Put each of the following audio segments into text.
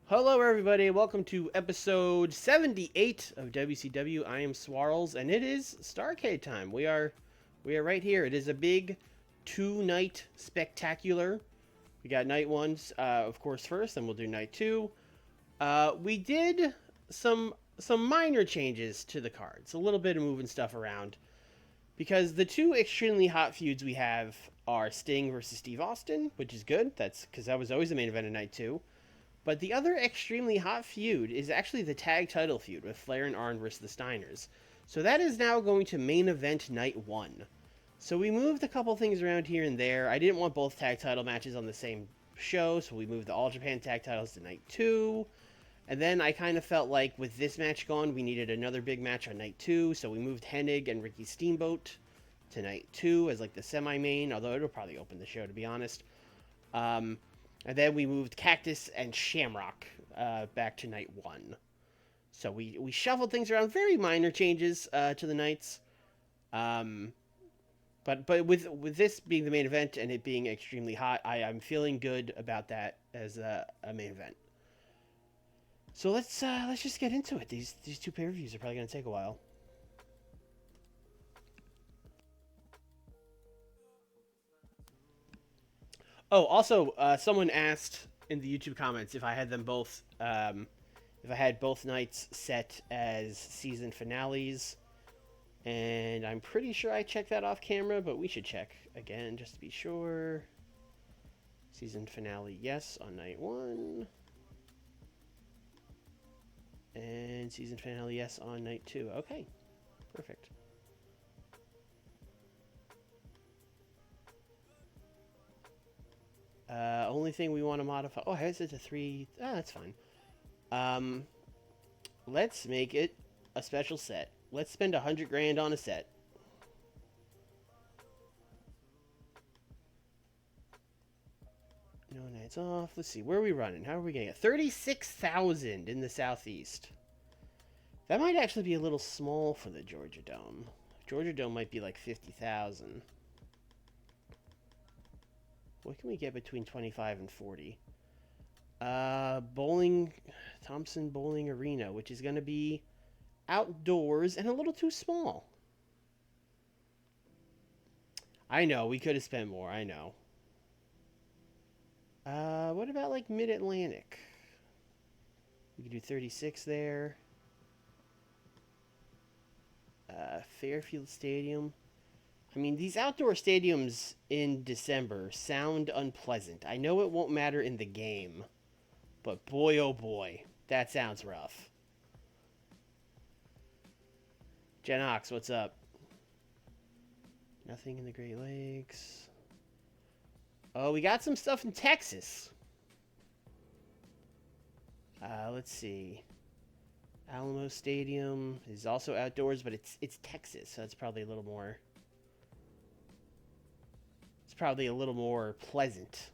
Hello, everybody. Welcome to episode 78 of WCW. I am Swarls, and it is Starrcade time. We are right here. It is a big two-night spectacular. We got night one, of course, first, and we'll do night two. We did some minor changes to the cards, a little bit of moving stuff around, because the two extremely hot feuds we have are Sting versus Steve Austin, which is good. That's because that was always the main event of night two. But the other extremely hot feud is actually the tag title feud with Flair and Arn versus the Steiners. So that is now going to main event night one. So we moved a couple things around here and there. I didn't want both tag title matches on the same show, so we moved the All Japan tag titles to night two. And then I kind of felt like with this match gone, we needed another big match on night two, so we moved Hennig and Ricky Steamboat to night two as like the semi-main, although it'll probably open the show, to be honest. And then we moved Cactus and Shamrock back to night one. So we shuffled things around, very minor changes to the nights. But with this being the main event and it being extremely hot, I'm feeling good about that as a main event. So let's just get into it. These two pay-per-views are probably going to take a while. Oh, also, someone asked in the YouTube comments if I had them both, if I had both nights set as season finales, and I'm pretty sure I checked that off camera, but we should check again just to be sure. Season finale, yes, on night one, and season finale, yes, on night two. Okay, perfect. Only thing we want to modify. Oh, here's it to 3. Ah, that's fine. Um, let's make it a special set. Let's spend 100 grand on a set. No nights off. Let's see. Where are we running? How are we getting it? 36,000 in the southeast. That might actually be a little small for the Georgia Dome. Georgia Dome might be like 50,000. What can we get between 25 and 40? Thompson Bowling Arena, which is going to be outdoors and a little too small. I know, we could have spent more, I know. What about like Mid-Atlantic? We could do 36 there. Fairfield Stadium. I mean, these outdoor stadiums in December sound unpleasant. I know it won't matter in the game, but boy, oh boy, that sounds rough. Jen Ox, what's up? Nothing in the Great Lakes. Oh, we got some stuff in Texas. Let's see. Alamo Stadium is also outdoors, but it's Texas, so it's probably a little more. It's probably a little more pleasant.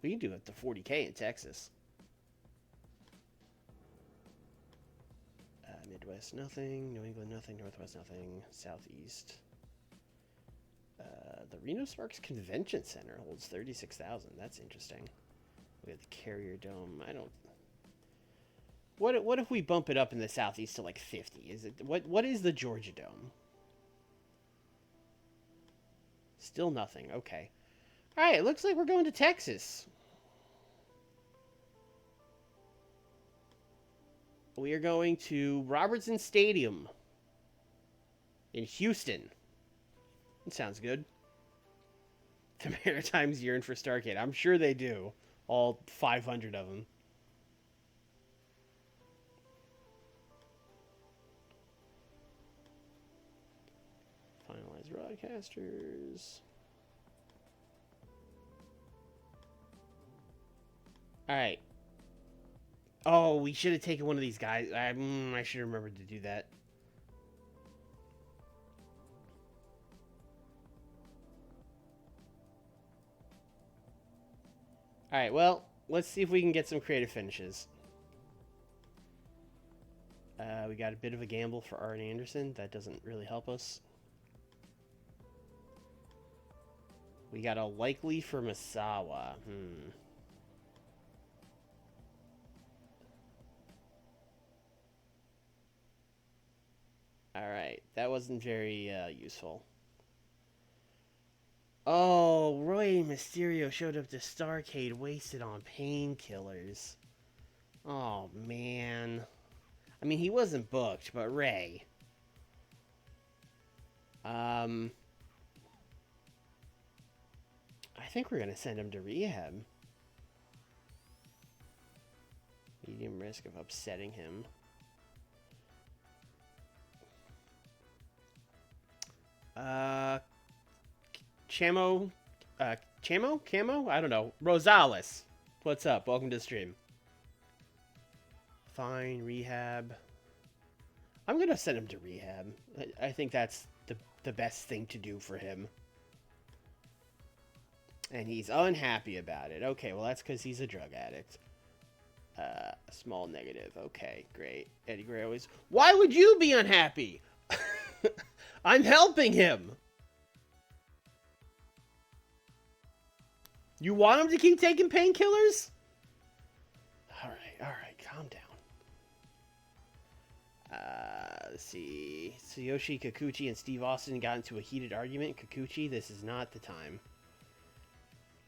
We can do it to 40K in Texas. Midwest, nothing. New England, nothing. Northwest, nothing. Southeast. The Reno Sparks Convention Center holds 36,000. That's interesting. We have the Carrier Dome. I don't. What if we bump it up in the southeast to like 50? Is it what is the Georgia Dome? Still nothing. Okay. All right. It looks like we're going to Texas. We are going to Robertson Stadium in Houston. That sounds good. The Maritimes yearn for Starrcade. I'm sure they do. All 500 of them. Finalize broadcasters. Alright. Oh, we should have taken one of these guys. I should have remembered to do that. Alright, well, let's see if we can get some creative finishes. We got a bit of a gamble for Arn Anderson. That doesn't really help us. We got a likely for Misawa. Alright, that wasn't very useful. Oh, Roy Mysterio showed up to Starrcade wasted on painkillers. Oh, man. I mean, he wasn't booked, but Ray. I think we're going to send him to rehab. Medium risk of upsetting him. Chamo? Chamo? Camo? I don't know. Rosales. What's up? Welcome to the stream. Fine, rehab. I'm going to send him to rehab. I think that's the best thing to do for him. And he's unhappy about it. Okay, well, that's because he's a drug addict. A small negative. Okay, great. Eddie Gray always... Why would you be unhappy? I'm helping him. You want him to keep taking painkillers? All right, calm down. Let's see. Tsuyoshi Kikuchi and Steve Austin got into a heated argument. Kikuchi, this is not the time.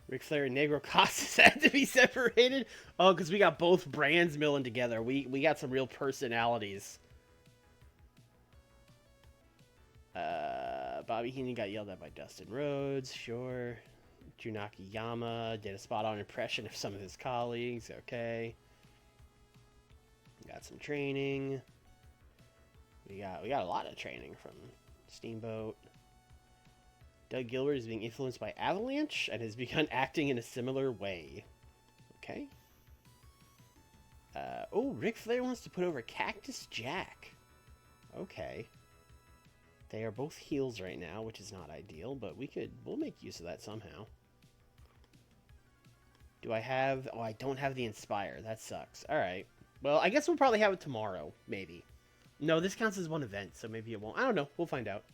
Ric Flair and Negro Casas had to be separated. Oh, because we got both brands milling together. We got some real personalities. Bobby Heenan got yelled at by Dustin Rhodes. Sure. Junaki Yama did a spot-on impression of some of his colleagues. Okay. Got some training. We got a lot of training from Steamboat. Doug Gilbert is being influenced by Avalanche and has begun acting in a similar way. Okay. Oh, Ric Flair wants to put over Cactus Jack. Okay. They are both heels right now, which is not ideal, but we'll make use of that somehow. Do I have... Oh, I don't have the Inspire. That sucks. Alright. Well, I guess we'll probably have it tomorrow, maybe. No, this counts as one event, so maybe it won't. I don't know. We'll find out.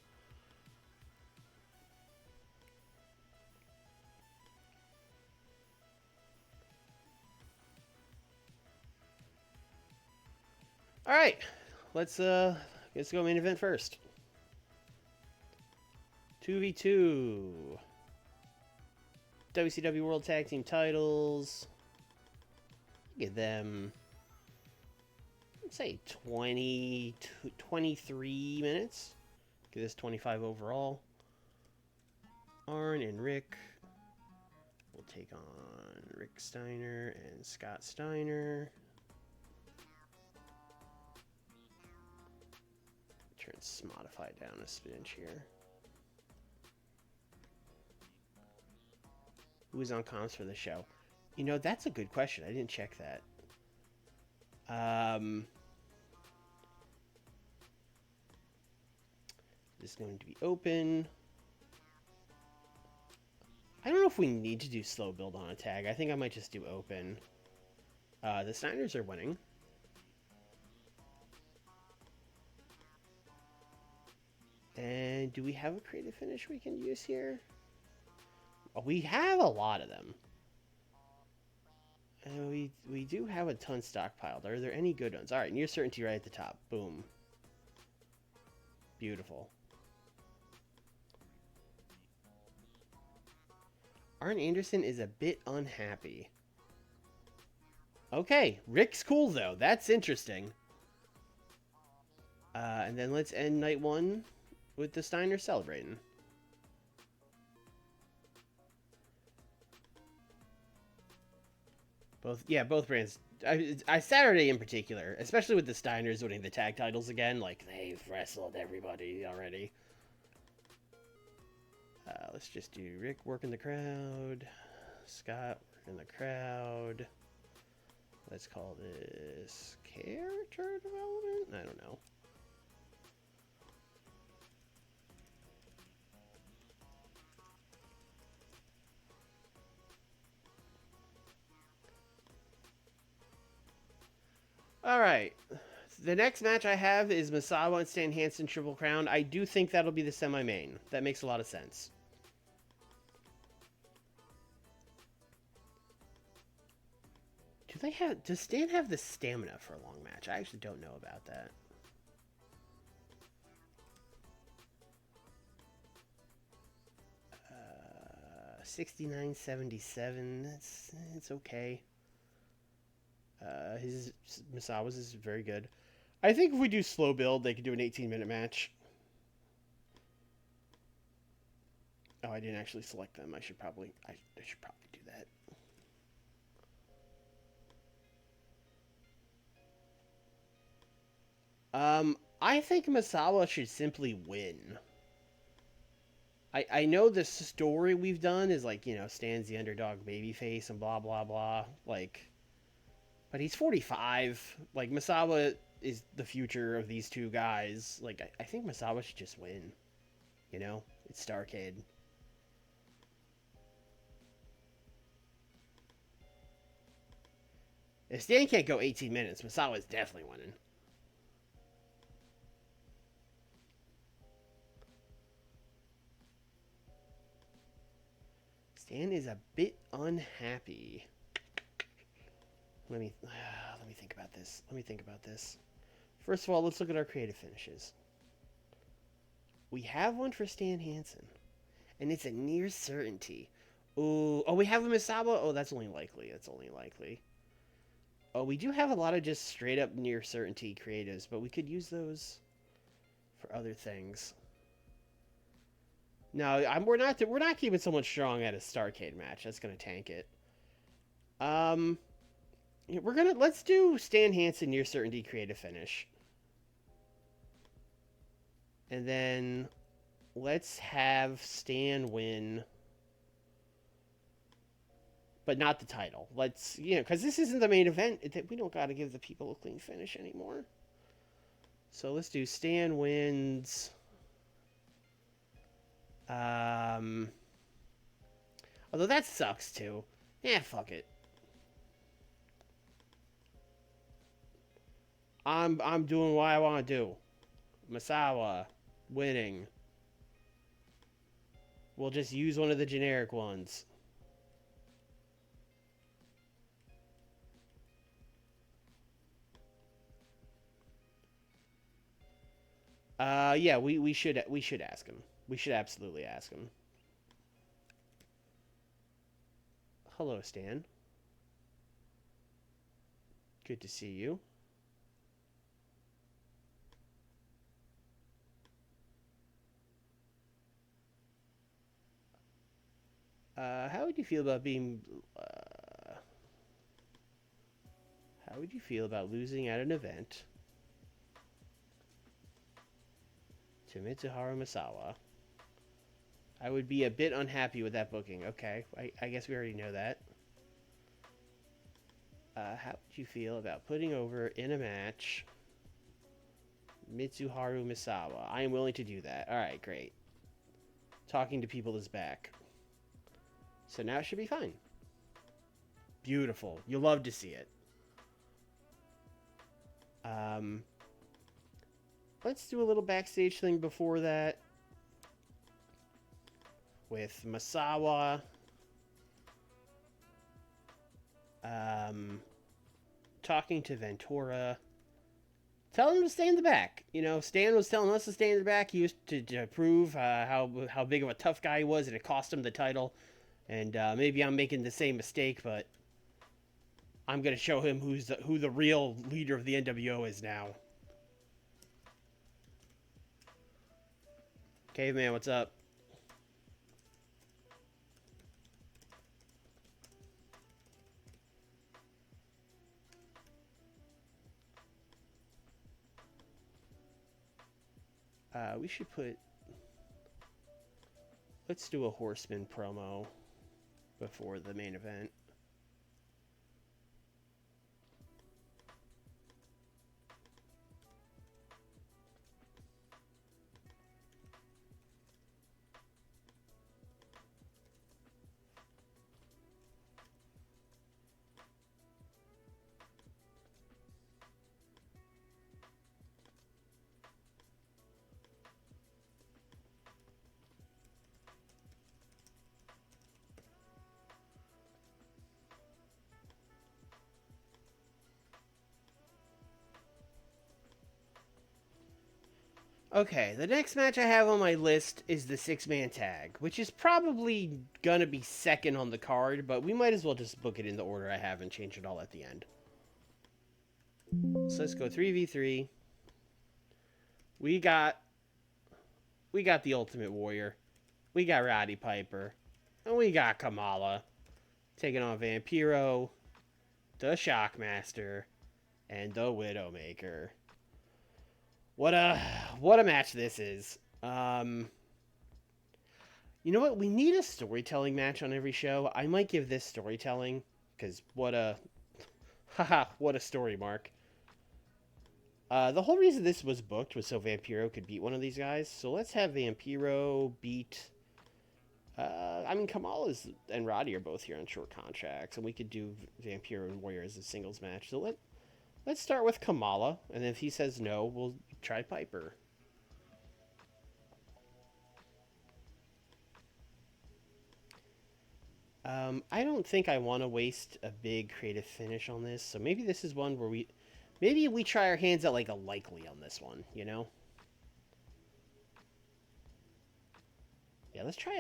Alright. Let's go main event first. 2v2. WCW World Tag Team titles. Get them, let's say 20 to 23 minutes. Give this 25 overall. Arn and Rick will take on Rick Steiner and Scott Steiner. Turn Smodify down a spinach here. Who is on comms for the show? You know, that's a good question. I didn't check that. This is going to be open. I don't know if we need to do slow build on a tag. I think I might just do open. The Steiners are winning. And do we have a creative finish we can use here? Oh, we have a lot of them. And we do have a ton stockpiled. Are there any good ones? All right, near certainty right at the top. Boom. Beautiful. Arn Anderson is a bit unhappy. Okay, Rick's cool though. That's interesting. And then let's end night one with the Steiner celebrating. Both brands. Saturday in particular, especially with the Steiners winning the tag titles again, like they've wrestled everybody already. Let's just do Rick working the crowd, Scott working the crowd. Let's call this character development? I don't know. All right. The next match I have is Misawa and Stan Hansen Triple Crown. I do think that'll be the semi-main. That makes a lot of sense. Does Stan have the stamina for a long match? I actually don't know about that. 69.77. It's okay. His Misawa's is very good. I think if we do slow build, they could do an 18-minute match. Oh, I didn't actually select them. I should probably do that. I think Misawa should simply win. I know the story we've done is like, Stan's the underdog babyface and blah blah blah. Like, but he's 45. Like, Misawa is the future of these two guys. Like, I think Misawa should just win. It's Starrcade. If Stan can't go 18 minutes, Misawa's definitely winning. Stan is a bit unhappy. Let me think about this. First of all, let's look at our creative finishes. We have one for Stan Hansen, and it's a near certainty. Ooh, we have a Misawa. Oh, that's only likely. Oh, we do have a lot of just straight up near certainty creatives, but we could use those for other things. No, we're not keeping someone strong at a Starrcade match. That's gonna tank it. Let's do Stan Hansen near certainty creative finish, and then let's have Stan win, but not the title. Let's because this isn't the main event. We don't got to give the people a clean finish anymore. So let's do Stan wins. Although that sucks too. Yeah, fuck it. I'm doing what I want to do. Misawa winning. We'll just use one of the generic ones. Yeah, we should ask him. We should absolutely ask him. Hello, Stan. Good to see you. How would you feel about being? How would you feel about losing at an event to Mitsuharu Misawa? I would be a bit unhappy with that booking. Okay, I guess we already know that. How would you feel about putting over in a match Mitsuharu Misawa? I am willing to do that. All right, great. Talking to people is back. So now it should be fine. Beautiful. You'll love to see it. Let's do a little backstage thing before that. With Misawa. Talking to Ventura. Tell him to stay in the back. Stan was telling us to stay in the back. He used to prove how big of a tough guy he was, and it cost him the title. And maybe I'm making the same mistake, but I'm gonna show him who the real leader of the NWO is now. Caveman, what's up? We should let's do a Horseman promo before the main event. Okay, the next match I have on my list is the six-man tag, which is probably gonna be second on the card, but we might as well just book it in the order I have and change it all at the end. So let's go 3v3. We got the Ultimate Warrior. We got Roddy Piper. And we got Kamala taking on Vampiro, the Shockmaster, and the Widowmaker. What a match this is. You know what? We need a storytelling match on every show. I might give this storytelling because what a story, Mark. The whole reason this was booked was so Vampiro could beat one of these guys. So let's have Vampiro beat. I mean, Kamala and Roddy are both here on short contracts, and we could do Vampiro and Warrior as a singles match. So let's start with Kamala, and if he says no, we'll try Piper. I don't think I want to waste a big creative finish on this, so maybe this is one where maybe we try our hands at like a likely on this one, you know? Yeah, let's try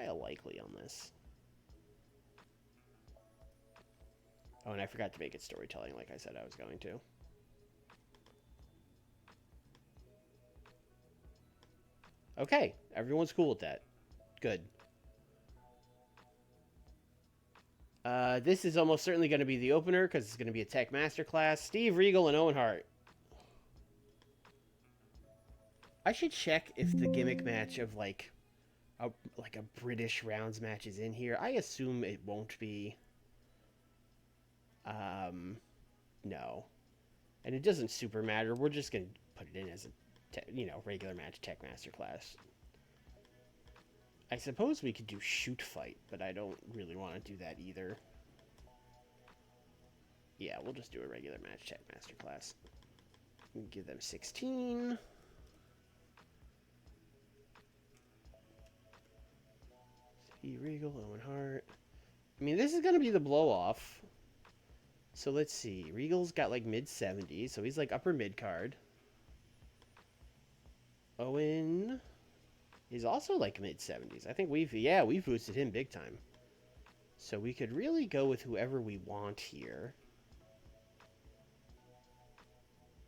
a likely on this. Oh, and I forgot to make it storytelling like I said I was going to. Okay, everyone's cool with that. Good. This is almost certainly going to be the opener because it's going to be a Tech Masterclass. Steve Regal and Owen Hart. I should check if the gimmick match of like a British rounds match is in here. I assume it won't be. No, and it doesn't super matter. We're just gonna put it in as a regular match Tech Masterclass. I suppose we could do shoot fight, but I don't really want to do that either. Yeah, we'll just do a regular match Tech Masterclass. Give them 16. Steve Regal, Owen Hart. I mean, this is going to be the blow-off. So let's see. Regal's got like mid-70s, so he's like upper mid-card. Owen is also like mid-70s. I think we've boosted him big time. So we could really go with whoever we want here.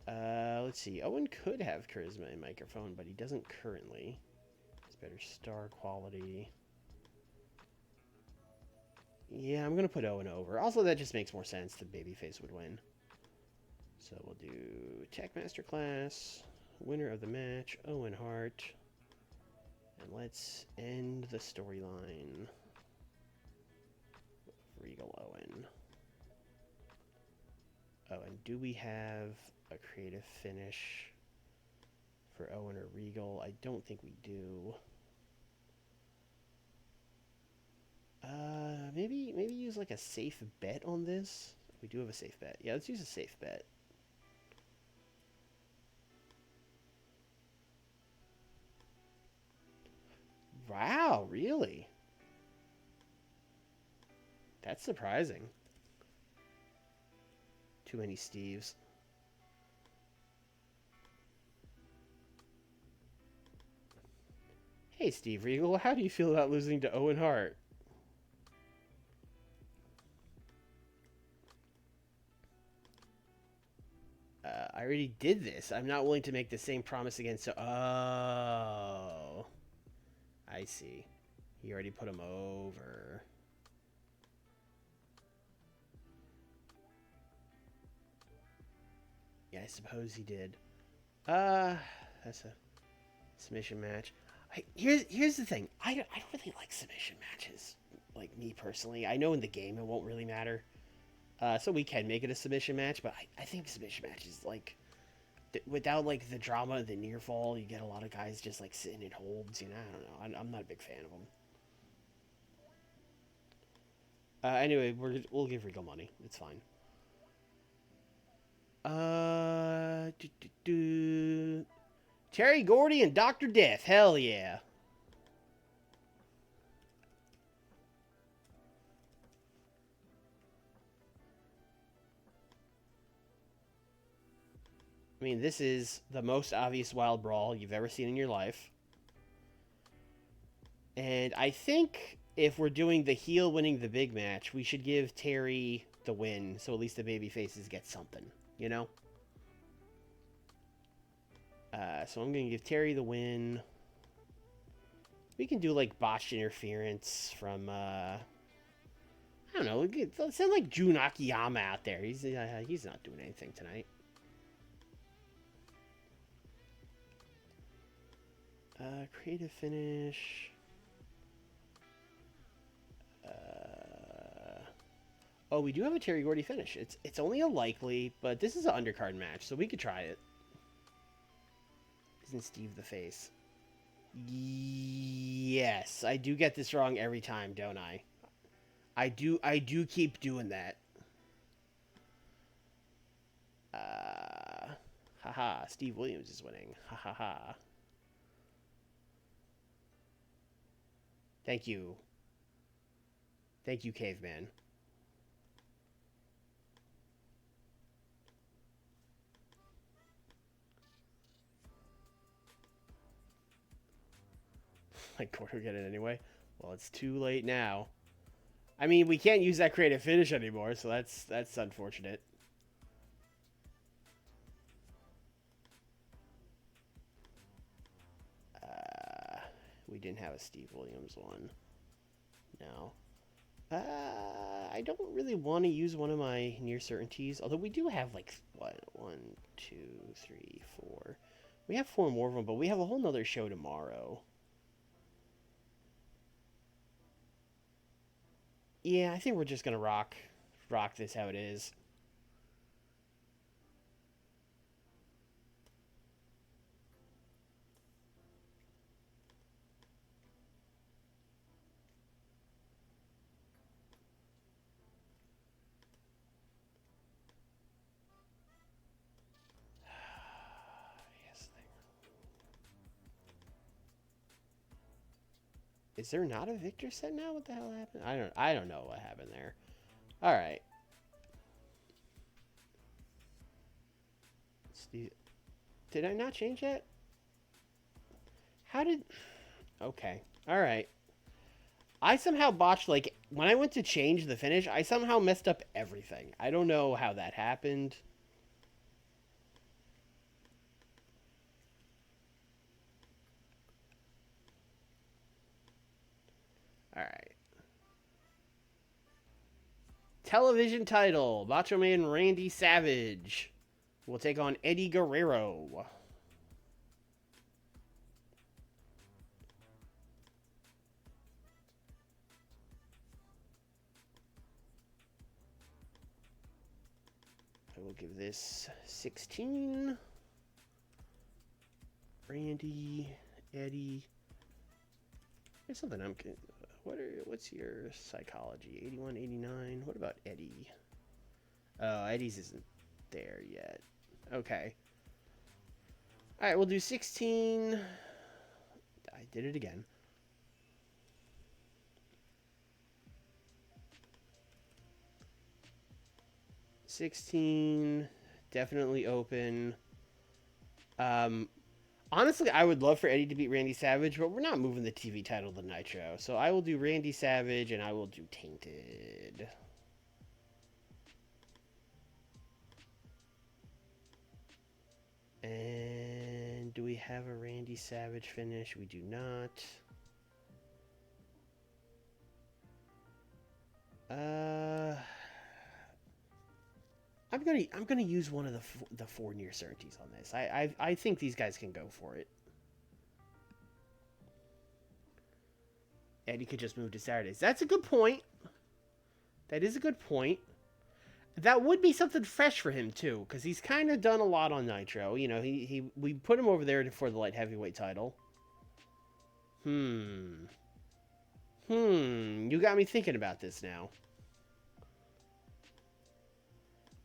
Let's see. Owen could have charisma and microphone, but he doesn't currently. It's better star quality. Yeah, I'm going to put Owen over. Also, that just makes more sense. The babyface would win. So we'll do Tech Masterclass. Winner of the match, Owen Hart. And let's end the storyline. Regal Owen. Oh, and do we have a creative finish for Owen or Regal? I don't think we do. Maybe use like a safe bet on this. We do have a safe bet. Yeah, let's use a safe bet. Wow, really? That's surprising. Too many Steves. Hey, Steve Regal, how do you feel about losing to Owen Hart? I already did this. I'm not willing to make the same promise again, so... Oh. I see. He already put him over. Yeah, I suppose he did. That's a submission match. Here's the thing. I don't really like submission matches. Like, me personally. I know in the game it won't really matter. So we can make it a submission match, but I think submission matches, like, without, like, the drama of the near fall, you get a lot of guys just, like, sitting in holds, you know? I don't know. I'm not a big fan of them. Anyway, we'll give Regal money. It's fine. Terry Gordy and Dr. Death. Hell yeah. I mean, this is the most obvious wild brawl you've ever seen in your life. And I think if we're doing the heel winning the big match, we should give Terry the win, so at least the baby faces get something, you know? So I'm going to give Terry the win. We can do, like, botched interference from, I don't know, let's send, like, Jun Akiyama out there. He's not doing anything tonight. Creative finish. Oh, we do have a Terry Gordy finish. It's only a likely, but this is an undercard match, so we could try it. Isn't Steve the face? Yes, I do get this wrong every time, don't I? I do keep doing that. Haha, Steve Williams is winning. Ha ha ha. Thank you. Thank you, caveman. Like, Gordo get it anyway? Well, it's too late now. I mean, we can't use that creative finish anymore, so that's unfortunate. We didn't have a Steve Williams one. No. I don't really want to use one of my near certainties, although we do have like what 1, 2, 3, 4. We have 4 more of them, but we have a whole nother show tomorrow. Yeah, I think we're just gonna rock this how it is. Is there not a Victor set now? What the hell happened? I don't know what happened there. All right. Did I not change that? How did? Okay. All right. I somehow botched, like, when I went to change the finish, I somehow messed up everything. I don't know how that happened. All right. Television title, Macho Man Randy Savage will take on Eddie Guerrero. I will give this 16. Randy, Eddie. There's something I'm... What's your psychology? 81, 89. What about Eddie? Oh, Eddie's isn't there yet. Okay. All right, we'll do 16. I did it again. $16. Definitely open. Honestly, I would love for Eddie to beat Randy Savage, but we're not moving the TV title to Nitro. So I will do Randy Savage, and I will do Tainted. And do we have a Randy Savage finish? We do not. I'm gonna use one of the 4 near certainties on this. I think these guys can go for it. Eddie could just move to Saturdays. That's a good point. That is a good point. That would be something fresh for him too, because he's kind of done a lot on Nitro. You know, we put him over there for the light heavyweight title. You got me thinking about this now.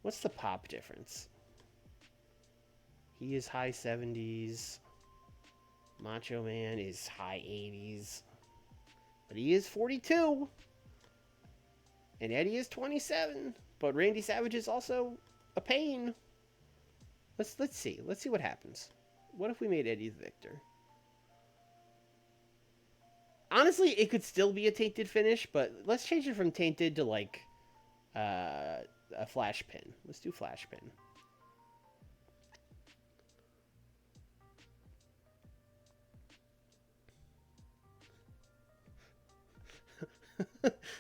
What's the pop difference? He is high 70s. Macho Man is high 80s. But he is 42. And Eddie is 27. But Randy Savage is also a pain. Let's see. Let's see what happens. What if we made Eddie the victor? Honestly, it could still be a tainted finish, but let's change it from tainted to like a flash pin. Let's do flash pin.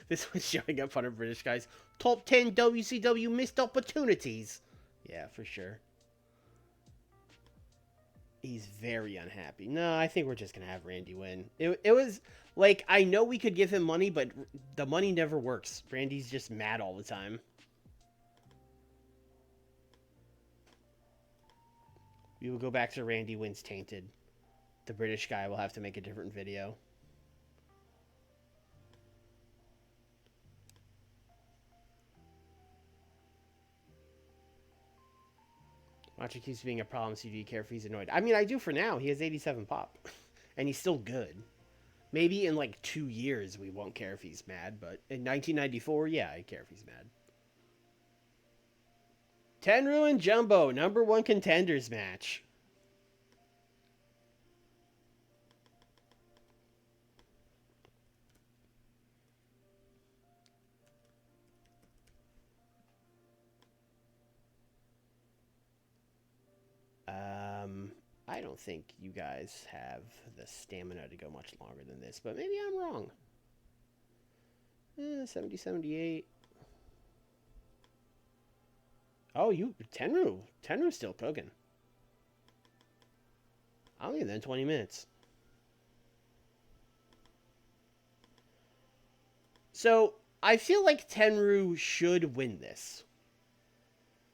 This one's showing up on a British guy's top 10 WCW missed opportunities. Yeah, for sure. He's very unhappy. No, I think we're just going to have Randy win. It was like, I know we could give him money, but the money never works. Randy's just mad all the time. We will go back to Randy wins tainted. The British guy will have to make a different video. Macho keeps being a problem, so do you care if he's annoyed? I mean, I do for now. He has 87 pop. And he's still good. Maybe in like 2 years we won't care if he's mad, but in 1994, yeah, I care if he's mad. Tenryu and Jumbo, #1 contenders match. I don't think you guys have the stamina to go much longer than this, but maybe I'm wrong. 70, 78. Oh, Tenryu's still cooking. I'll give them 20 minutes. So, I feel like Tenryu should win this.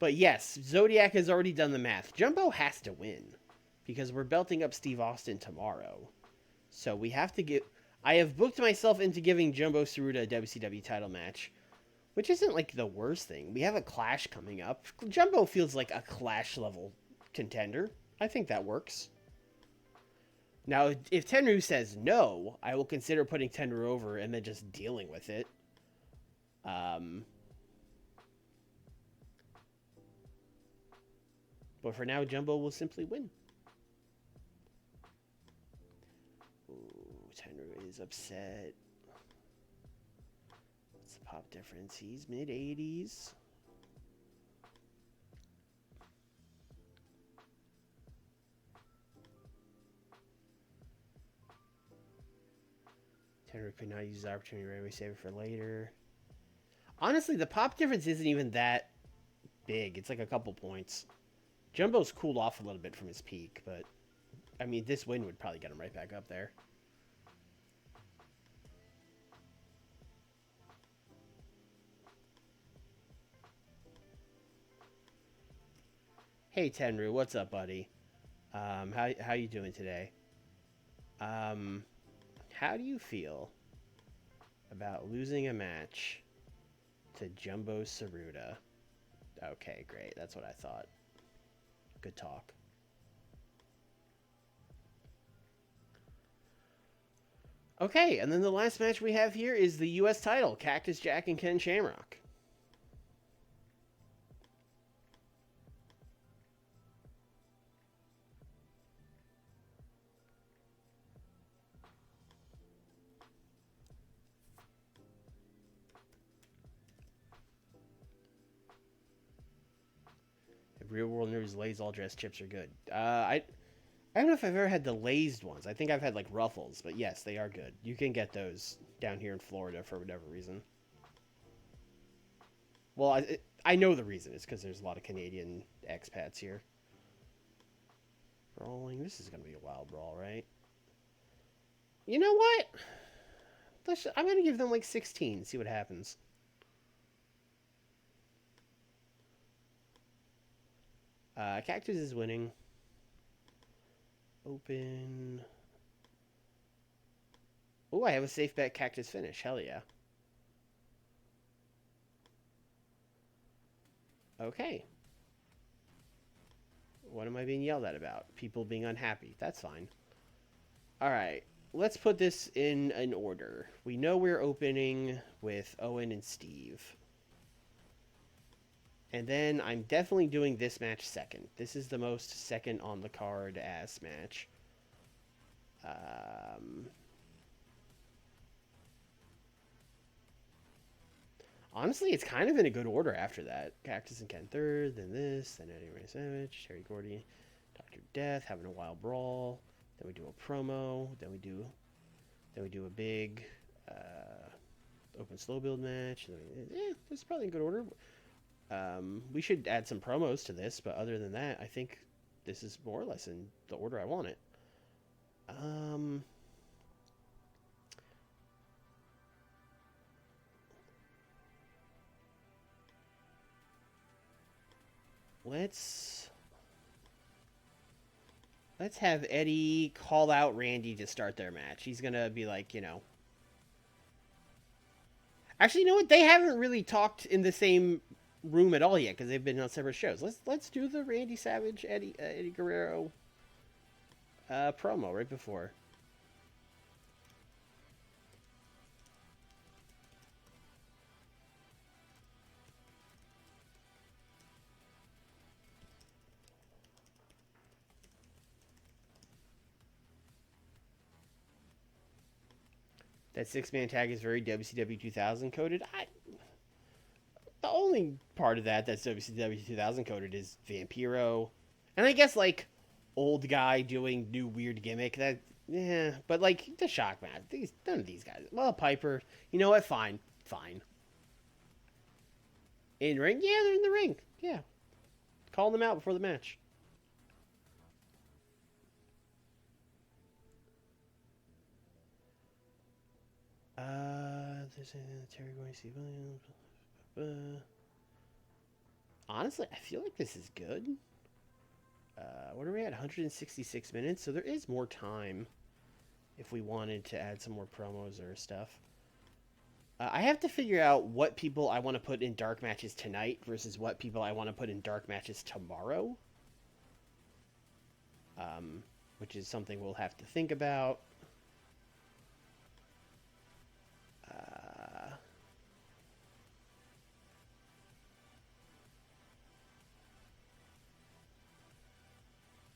But yes, Zodiac has already done the math. Jumbo has to win. Because we're belting up Steve Austin tomorrow. So we have to get... I have booked myself into giving Jumbo Tsuruta a WCW title match. Which isn't like the worst thing. We have a Clash coming up. Jumbo feels like a Clash level contender. I think that works. Now, if Tenryu says no, I will consider putting Tenryu over and then just dealing with it. But for now, Jumbo will simply win. Tenryu is upset. What's the pop difference? He's mid-80s. Tenryu could not use his opportunity to save it for later. Honestly, the pop difference isn't even that big. It's like a couple points. Jumbo's cooled off a little bit from his peak, but I mean, this win would probably get him right back up there. Hey Tenryu, what's up, buddy? How you doing today? How do you feel about losing a match to Jumbo Tsuruta? Okay, great. That's what I thought. Good talk. Okay, and then the last match we have here is the U.S. title, Cactus Jack and Ken Shamrock. Real World News Lay's all dressed chips are good. I don't know if I've ever had the Lay's ones. I think I've had like Ruffles, but yes, they are good. You can get those down here in Florida for whatever reason. Well, I know the reason. It's because there's a lot of Canadian expats here. Brawling. This is going to be a wild brawl, right? You know what? I'm going to give them like 16. See what happens. Cactus is winning. Open. Oh, I have a safe bet Cactus finish. Hell yeah. Okay. What am I being yelled at about? People being unhappy. That's fine. Alright. Let's put this in an order. We know we're opening with Owen and Steve. And then I'm definitely doing this match second. This is the most second on the card ass match. Honestly, it's kind of in a good order after that. Cactus and Ken third, then this, then Eddie Ray Savage, Terry Gordy, Dr. Death, having a wild brawl. Then we do a promo. Then we do a big open slow build match. This is probably in good order. We should add some promos to this, but other than that, I think this is more or less in the order I want it. Let's have Eddie call out Randy to start their match. He's gonna be like, Actually, you know what? They haven't really talked in the same room at all yet because they've been on separate shows. Let's do the Randy Savage Eddie Guerrero promo right before. That 6-man tag is very WCW 2000 coded. The only part of that's WCW 2000 coded is Vampiro, and I guess like old guy doing new weird gimmick. That yeah, but like the Shock match. None of these guys. Well, Piper. You know what? Fine. In ring? Yeah, they're in the ring. Yeah, calling them out before the match. There's Terry going to see Williams. Honestly, I feel like this is good. What are we at? 166 minutes, so there is more time if we wanted to add some more promos or stuff. I have to figure out what people I want to put in dark matches tonight versus what people I want to put in dark matches tomorrow. Which is something we'll have to think about.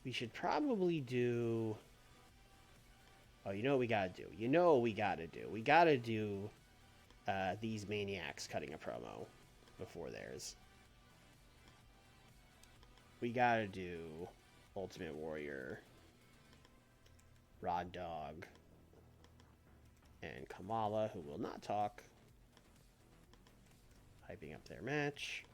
We should probably do... Oh, you know what we gotta do? We gotta do these maniacs cutting a promo before theirs. We gotta do Ultimate Warrior, Rod Dog, and Kamala, who will not talk, hyping up their match.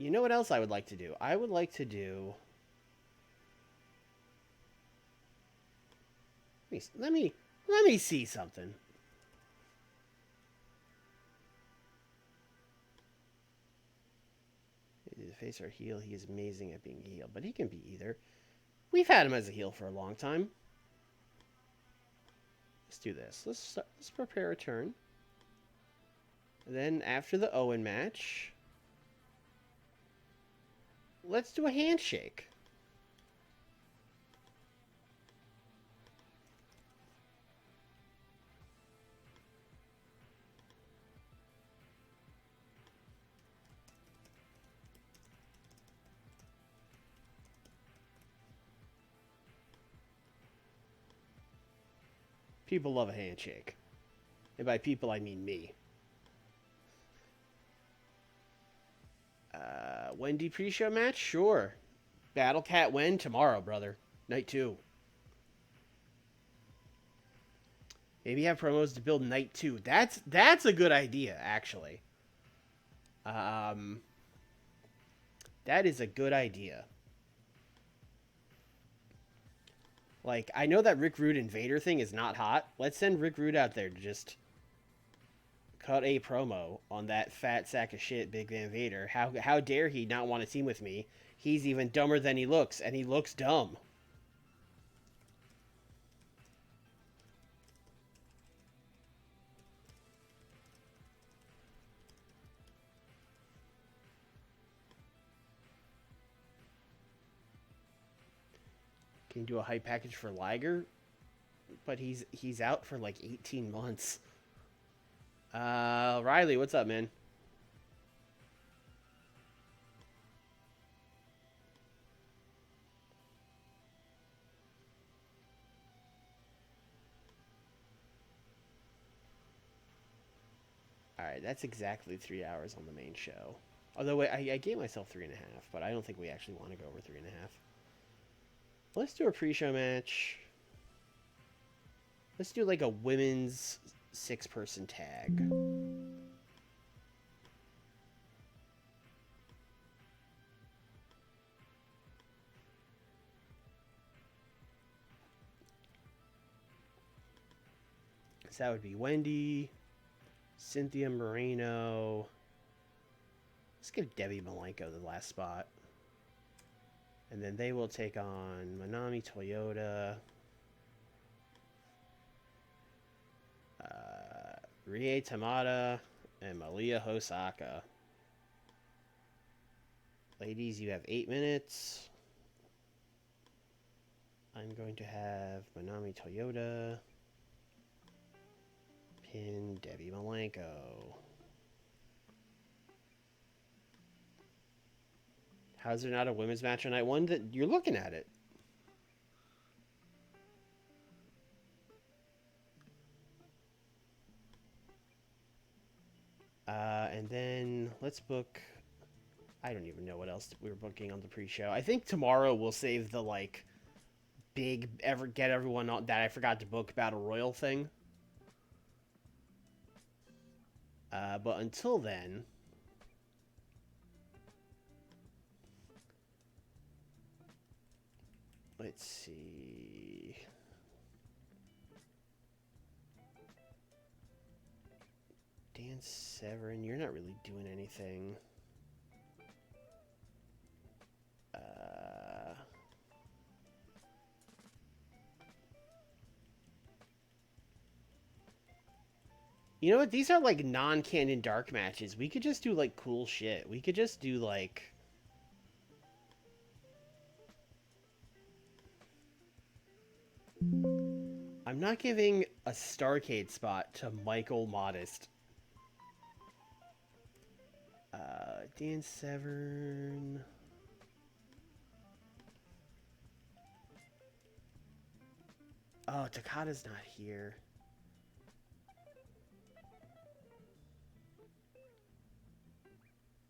You know what else I would like to do? I would like to do... Let me see something. He's a face or a heel. He is amazing at being a heel, but he can be either. We've had him as a heel for a long time. Let's do this. Let's prepare a turn. And then after the Owen match, let's do a handshake. People love a handshake. And by people, I mean me. Wendy pre-show match? Sure. Battle Cat Wen tomorrow, brother. Night 2. Maybe have promos to build Night 2. That's a good idea, actually. That is a good idea. Like, I know that Rick Rude and Vader thing is not hot. Let's send Rick Rude out there to just cut a promo on that fat sack of shit, Big Van Vader. How dare he not want to team with me? He's even dumber than he looks, and he looks dumb. Can you do a hype package for Liger? But he's out for like 18 months. Riley, what's up, man? Alright, that's exactly 3 hours on the main show. Although I gave myself 3.5, but I don't think we actually want to go over 3.5. Let's do a pre-show match. Let's do like a women's 6-person tag. So that would be Wendy, Cynthia Moreno. Let's give Debbie Malenko the last spot. And then they will take on Manami Toyota, Rie Tamada, and Malia Hosaka. Ladies, you have 8 minutes. I'm going to have Manami Toyota pin Debbie Malenko. How's there not a women's match on night one? That you're looking at it. And then let's book. I don't even know what else we were booking on the pre-show. I think tomorrow we'll save the like big get everyone on that I forgot to book Battle Royal thing. But until then, let's see. Dan Severn, you're not really doing anything. You know what? These are like non-canon dark matches. We could just do like cool shit. We could just do like... I'm not giving a Starrcade spot to Michael Modest. Dan Severn. Oh, Takada's not here.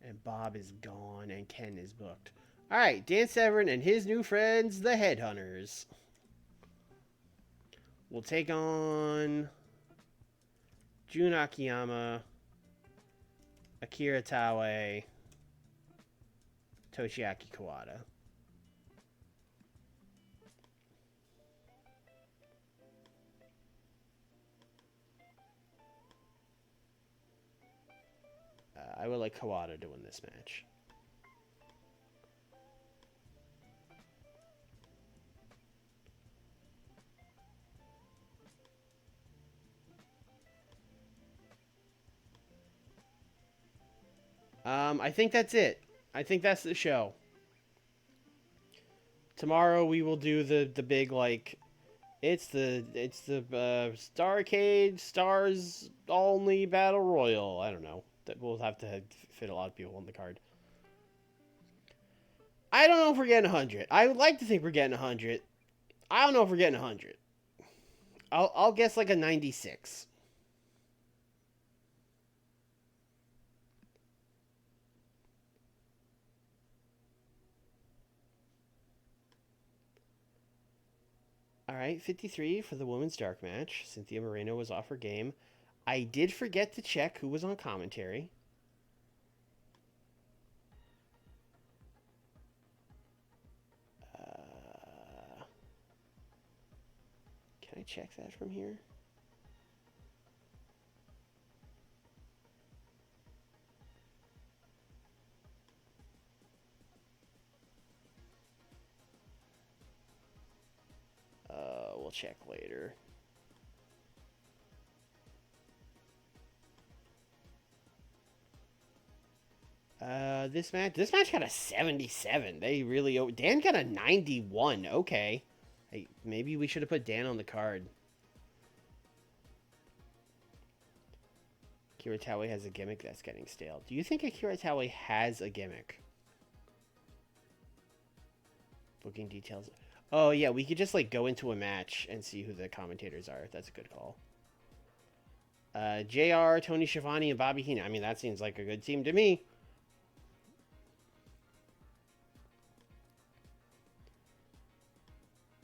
And Bob is gone, and Ken is booked. All right, Dan Severn and his new friends, the Headhunters, will take on Jun Akiyama, Akira Taue, Toshiaki Kawada. I would like Kawada to win this match. I think that's it. I think that's the show. Tomorrow we will do the big like it's the Starrcade Stars Only Battle Royal. I don't know. That we'll have to fit a lot of people on the card. I don't know if we're getting 100. I would like to think we're getting 100. I don't know if we're getting 100. I'll guess like a 96. All right, 53 for the women's dark match. Cynthia Moreno was off her game. I did forget to check who was on commentary. Can I check that from here? double check later. This match got a 77. They really... Dan got a 91. Okay. Hey, maybe we should have put Dan on the card. Akira Taue has a gimmick that's getting stale. Do you think Akira Taue has a gimmick? Booking details. Oh, yeah, we could just, like, go into a match and see who the commentators are. That's a good call. JR, Tony Schiavone, and Bobby Heenan. I mean, that seems like a good team to me.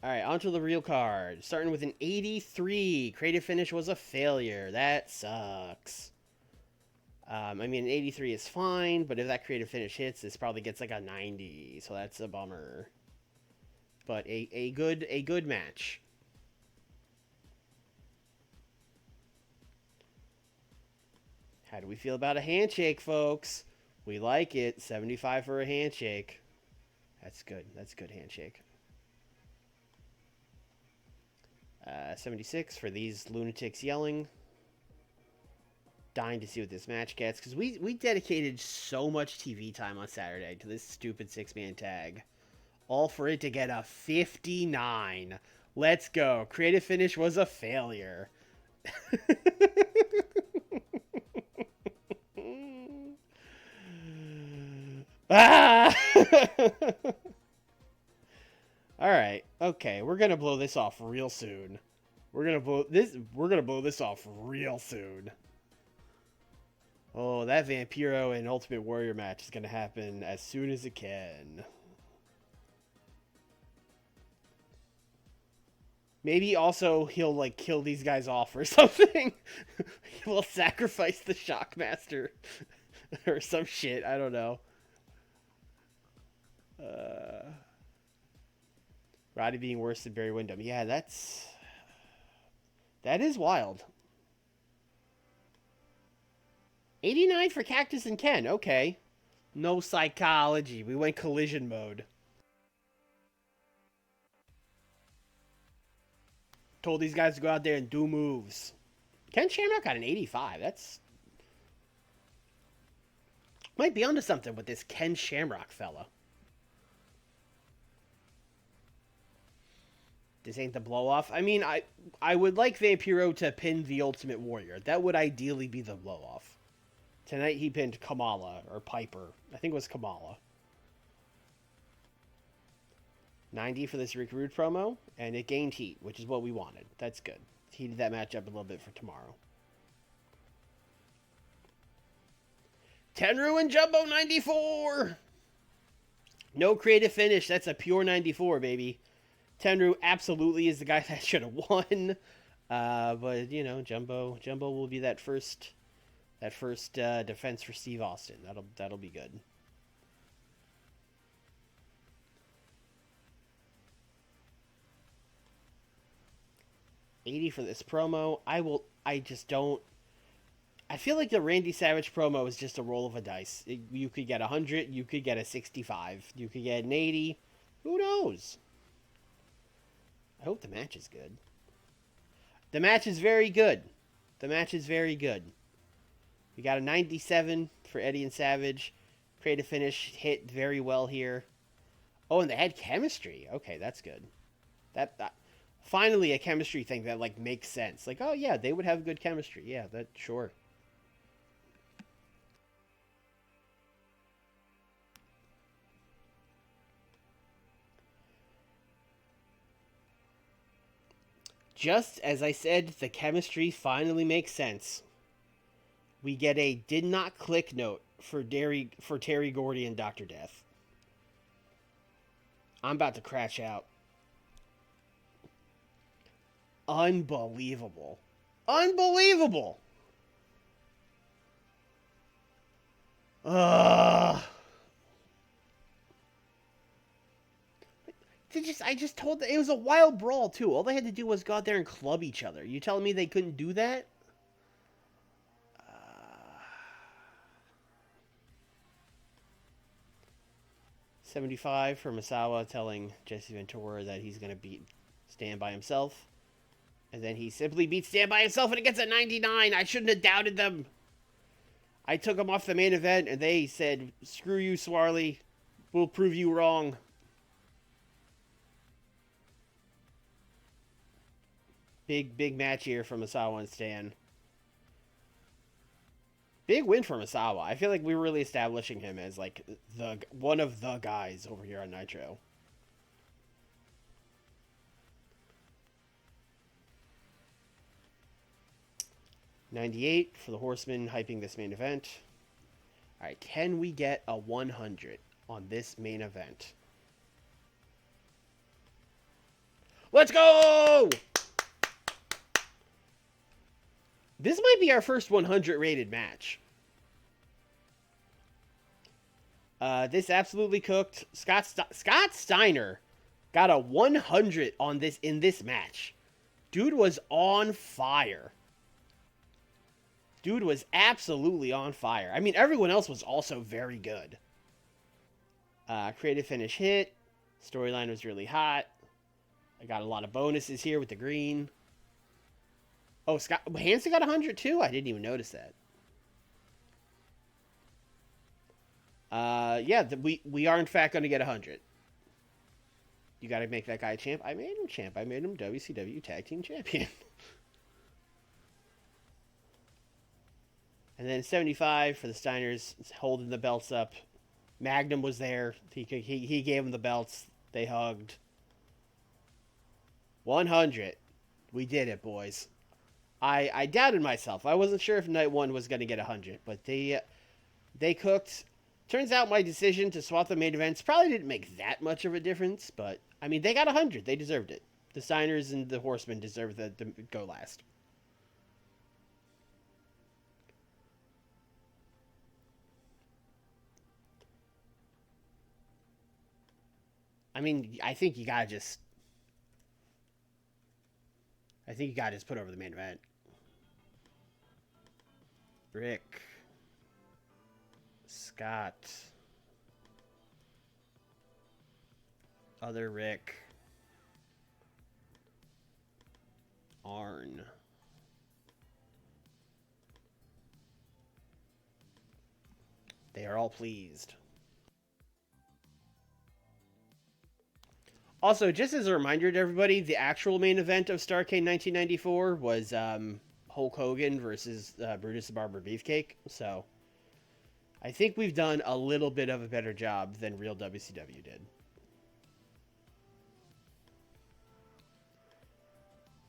All right, onto the real card. Starting with an 83. Creative finish was a failure. That sucks. I mean, an 83 is fine, but if that creative finish hits, this probably gets like a 90. So that's a bummer. But a good match. How do we feel about a handshake, folks? We like it. 75 for a handshake. That's good. That's a good handshake. 76 for these lunatics yelling. Dying to see what this match gets, because we dedicated so much TV time on Saturday to this stupid 6-man tag. All for it to get a 59. Let's go. Creative finish was a failure. Ah! All right. Okay, we're going to blow this off real soon. We're going to blow this off real soon. Oh, that Vampiro and Ultimate Warrior match is going to happen as soon as it can. Maybe also he'll, like, kill these guys off or something. He'll sacrifice the Shockmaster or some shit. I don't know. Roddy being worse than Barry Windham. Yeah, that is wild. 89 for Cactus and Ken. Okay. No psychology. We went collision mode. Told these guys to go out there and do moves. Ken Shamrock got an 85. That's... might be onto something with this Ken Shamrock fella. This ain't the blow-off. I mean, I would like Vampiro to pin the Ultimate Warrior. That would ideally be the blow-off. Tonight he pinned Kamala, or Piper. I think it was Kamala. 90 for this Rick Rude promo, and it gained heat, which is what we wanted. That's good. Heated that match up a little bit for tomorrow. Tenryu and Jumbo 94! No creative finish. That's a pure 94, baby. Tenryu absolutely is the guy that should have won. But, you know, Jumbo will be that first defense for Steve Austin. That'll be good. $80 for this promo. I feel like the Randy Savage promo is just a roll of a dice. You could get 100, you could get a 65, you could get an 80. Who knows? I hope the match is good. The match is very good. The match is very good. We got a 97 for Eddie and Savage. Creative finish hit very well here. Oh, and they had chemistry. Okay, that's good. That finally a chemistry thing that like makes sense. Like, oh yeah, they would have good chemistry. Yeah, that sure. Just as I said, the chemistry finally makes sense. We get a did not click note for Terry Gordy and Dr. Death. I'm about to crash out. Unbelievable. Unbelievable. I just told them it was a wild brawl too. All they had to do was go out there and club each other. You telling me they couldn't do that? 75 for Misawa telling Jesse Ventura that he's going to stand by himself. And then he simply beats Stan by himself and it gets a 99. I shouldn't have doubted them. I took him off the main event and they said, screw you, Swarley. We'll prove you wrong. Big match here from Misawa and Stan. Big win for Misawa. I feel like we were really establishing him as like one of the guys over here on Nitro. $98 for the Horsemen, hyping this main event. All right, can we get a 100 on this main event? Let's go! This might be our first 100 rated match. This absolutely cooked. Scott Steiner got a 100 on this in this match. Dude was on fire. Dude was absolutely on fire. I mean, everyone else was also very good. Creative finish hit. Storyline was really hot. I got a lot of bonuses here with the green. Oh, Hanson got 100 too? I didn't even notice that. Yeah, we are in fact going to get 100. You got to make that guy champ. I made him champ. I made him WCW Tag Team Champion. And then 75 for the Steiners, holding the belts up. Magnum was there. He gave them the belts. They hugged. 100. We did it, boys. I doubted myself. I wasn't sure if night one was going to get 100, but they cooked. Turns out my decision to swap the main events probably didn't make that much of a difference, but I mean, they got 100. They deserved it. The Steiners and the Horsemen deserved to go last. I mean, I think you gotta just put over the main event. Rick. Scott. Other Rick. Arn. They are all pleased. Also, just as a reminder to everybody, the actual main event of Starrcade 1994 was Hulk Hogan versus Brutus the Barber Beefcake. So, I think we've done a little bit of a better job than real WCW did.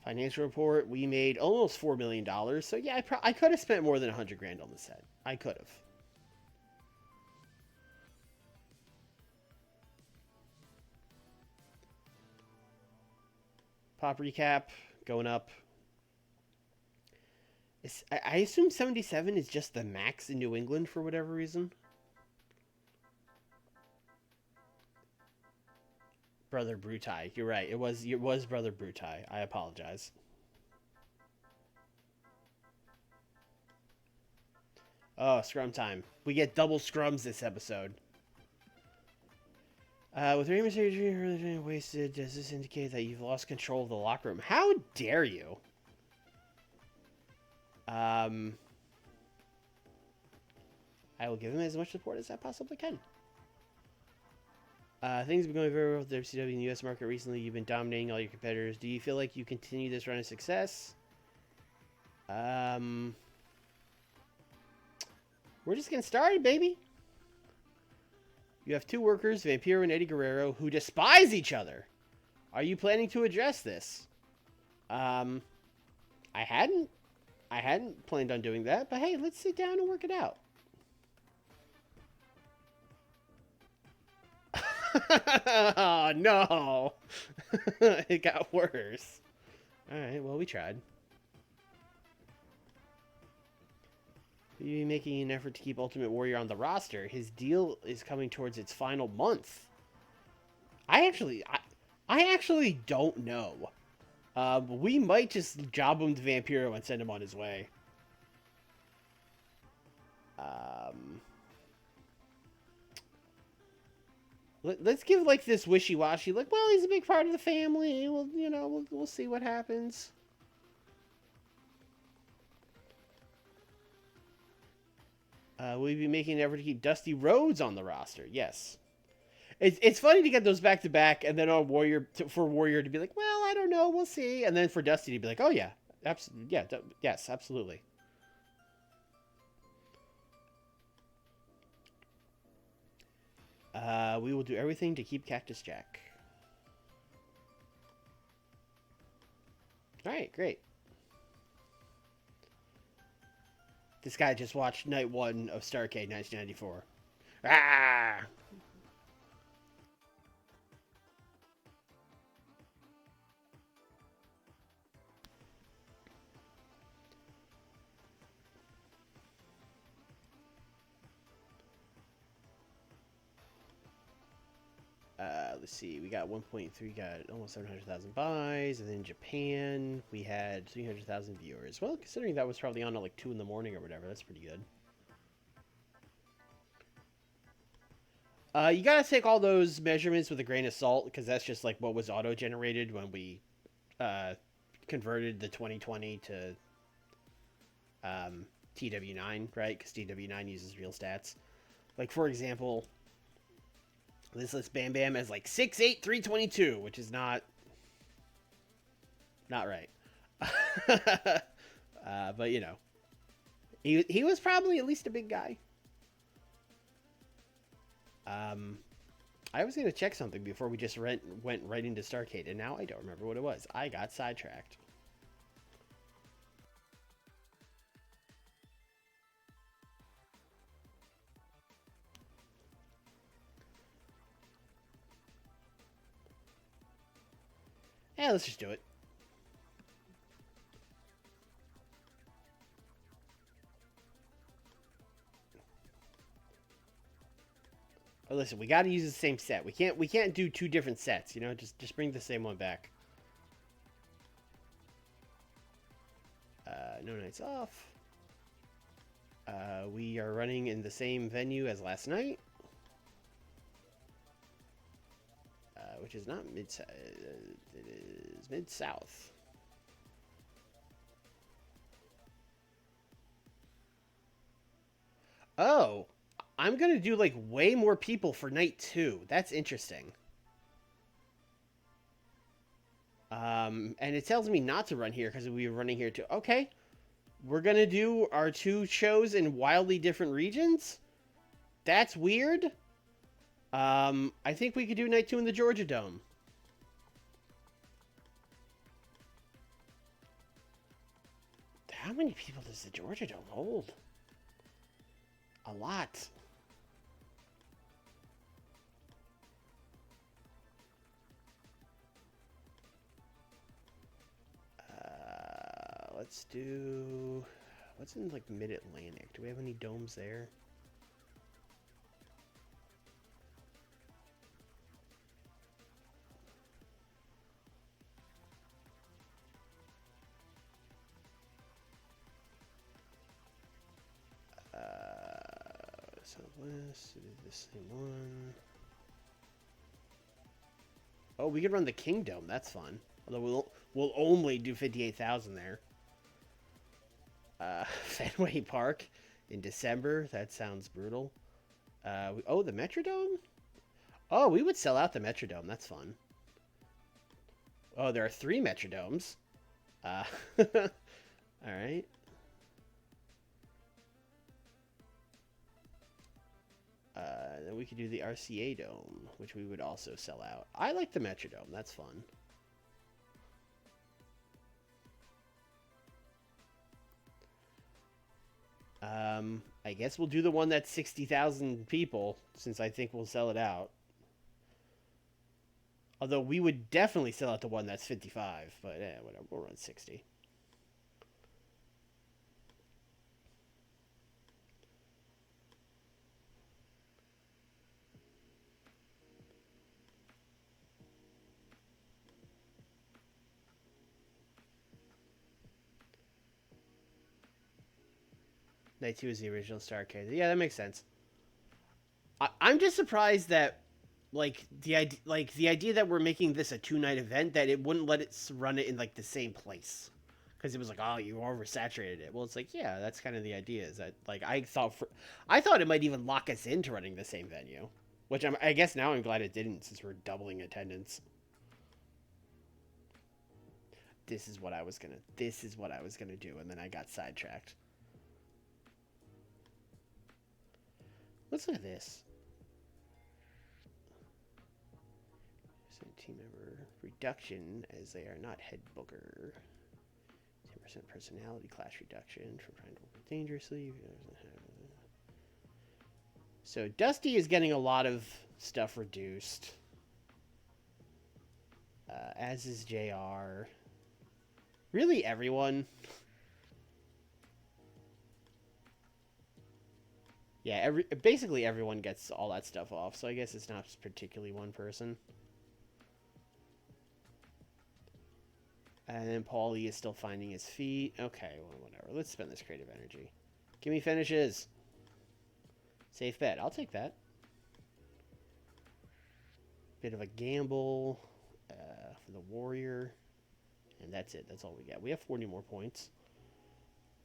Financial report, we made almost $4 million. So, yeah, I could have spent more than 100 grand on the set. I could have. Pop recap, going up. I assume 77 is just the max in New England for whatever reason. Brother Brutai. You're right. It was Brother Brutai. I apologize. Oh, scrum time. We get double scrums this episode. With Raymond surgery really wasted, does this indicate that you've lost control of the locker room? How dare you? I will give him as much support as I possibly can. Things have been going very well with WCW in the U.S. market recently. You've been dominating all your competitors. Do you feel like you continue this run of success? We're just getting started, baby. You have two workers, Vampiro and Eddie Guerrero, who despise each other. Are you planning to address this? I hadn't planned on doing that, but hey, let's sit down and work it out. Oh, no. It got worse. All right, well, we tried. You're making an effort to keep Ultimate Warrior on the roster. His deal is coming towards its final month. I actually don't know. We might just job him to Vampiro and send him on his way. Let's give like this wishy-washy, like, well, he's a big part of the family. We'll see what happens. Will you be making an effort to keep Dusty Rhodes on the roster? Yes. It's funny to get those back to back, and then on for Warrior to be like, well, I don't know, we'll see, and then for Dusty to be like, oh yeah, absolutely, yeah, yes, absolutely. We will do everything to keep Cactus Jack. All right, great. This guy just watched night 1 of Starrcade 1994. Ah! Let's see. We got 1.3, got almost 700,000 buys, and then Japan we had 300,000 viewers. Well, considering that was probably on at like 2 in the morning or whatever, that's pretty good. You gotta take all those measurements with a grain of salt because that's just like what was auto-generated when we uh, converted the 2020 to TEW9, right? Because TEW9 uses real stats. Like for example, this lists Bam Bam as like 6'8", 322, which is not right. But you know, he was probably at least a big guy. I was going to check something before we just went right into Starrcade, and now I don't remember what it was. I got sidetracked. Yeah, let's just do it. Oh, listen, we got to use the same set. We can't do 2 different sets. You know, just bring the same one back. No nights off. We are running in the same venue as last night, which is not mid. It is Mid-South. Oh, I'm gonna do like way more people for night 2. That's interesting. And it tells me not to run here because we were running here too. Okay, we're gonna do our 2 shows in wildly different regions. That's weird. I think we could do night 2 in the Georgia Dome. How many people does the Georgia Dome hold? A lot. Let's do... What's in, like, Mid-Atlantic? Do we have any domes there? Southwest, it is the same one. Oh, we could run the Kingdom. That's fun. Although we'll only do 58,000 there. Fenway Park in December. That sounds brutal. Oh, the Metrodome? Oh, we would sell out the Metrodome. That's fun. Oh, there are 3 Metrodomes. All right. Then we could do the RCA Dome, which we would also sell out. I like the Metrodome. That's fun. I guess we'll do the one that's 60,000 people, since I think we'll sell it out. Although we would definitely sell out the one that's 55, but whatever, we'll run 60. Night 2 is the original Starrcade. Yeah, that makes sense. I'm just surprised that the idea that we're making this a 2-night event, that it wouldn't let it run it in like the same place, because it was like, oh, you oversaturated it. Well, it's like, yeah, that's kind of the idea. Is that like I thought it might even lock us into running the same venue, which I guess now I'm glad it didn't since we're doubling attendance. This is what I was gonna do, and then I got sidetracked. Let's look at this. Team member reduction as they are not head booker. 10% personality class reduction from trying to work dangerously. So Dusty is getting a lot of stuff reduced. As is JR. Really everyone. Yeah, basically everyone gets all that stuff off, so I guess it's not particularly one person. And then Paulie is still finding his feet. Okay, well, whatever. Let's spend this creative energy. Give me finishes. Safe bet. I'll take that. Bit of a gamble for the warrior. And that's it. That's all we got. We have 40 more points.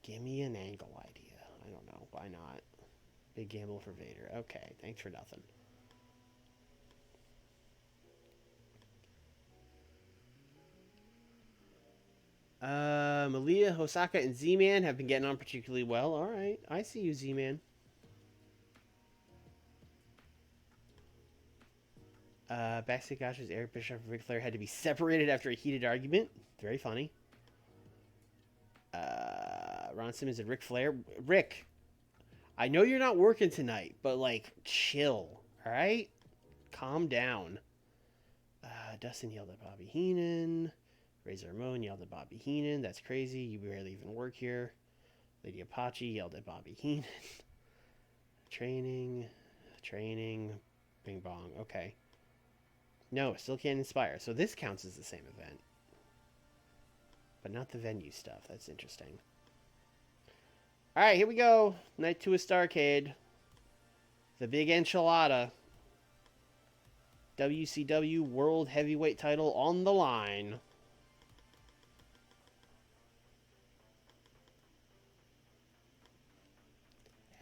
Give me an angle idea. I don't know. Why not? Big gamble for Vader. Okay, thanks for nothing. Malia, Hosaka, and Z-Man have been getting on particularly well. All right, I see you, Z-Man. Backstage Gotcha's Eric Bischoff and Ric Flair had to be separated after a heated argument. Very funny. Ron Simmons and Ric Flair. Rick, I know you're not working tonight, but, like, chill, all right? Calm down. Dustin yelled at Bobby Heenan. Razor Ramon yelled at Bobby Heenan. That's crazy. You barely even work here. Lady Apache yelled at Bobby Heenan. Training. Bing bong. Okay. No, still can't inspire. So this counts as the same event. But not the venue stuff. That's interesting. Alright, here we go. Night 2 of Starrcade. The big enchilada. WCW World Heavyweight title on the line.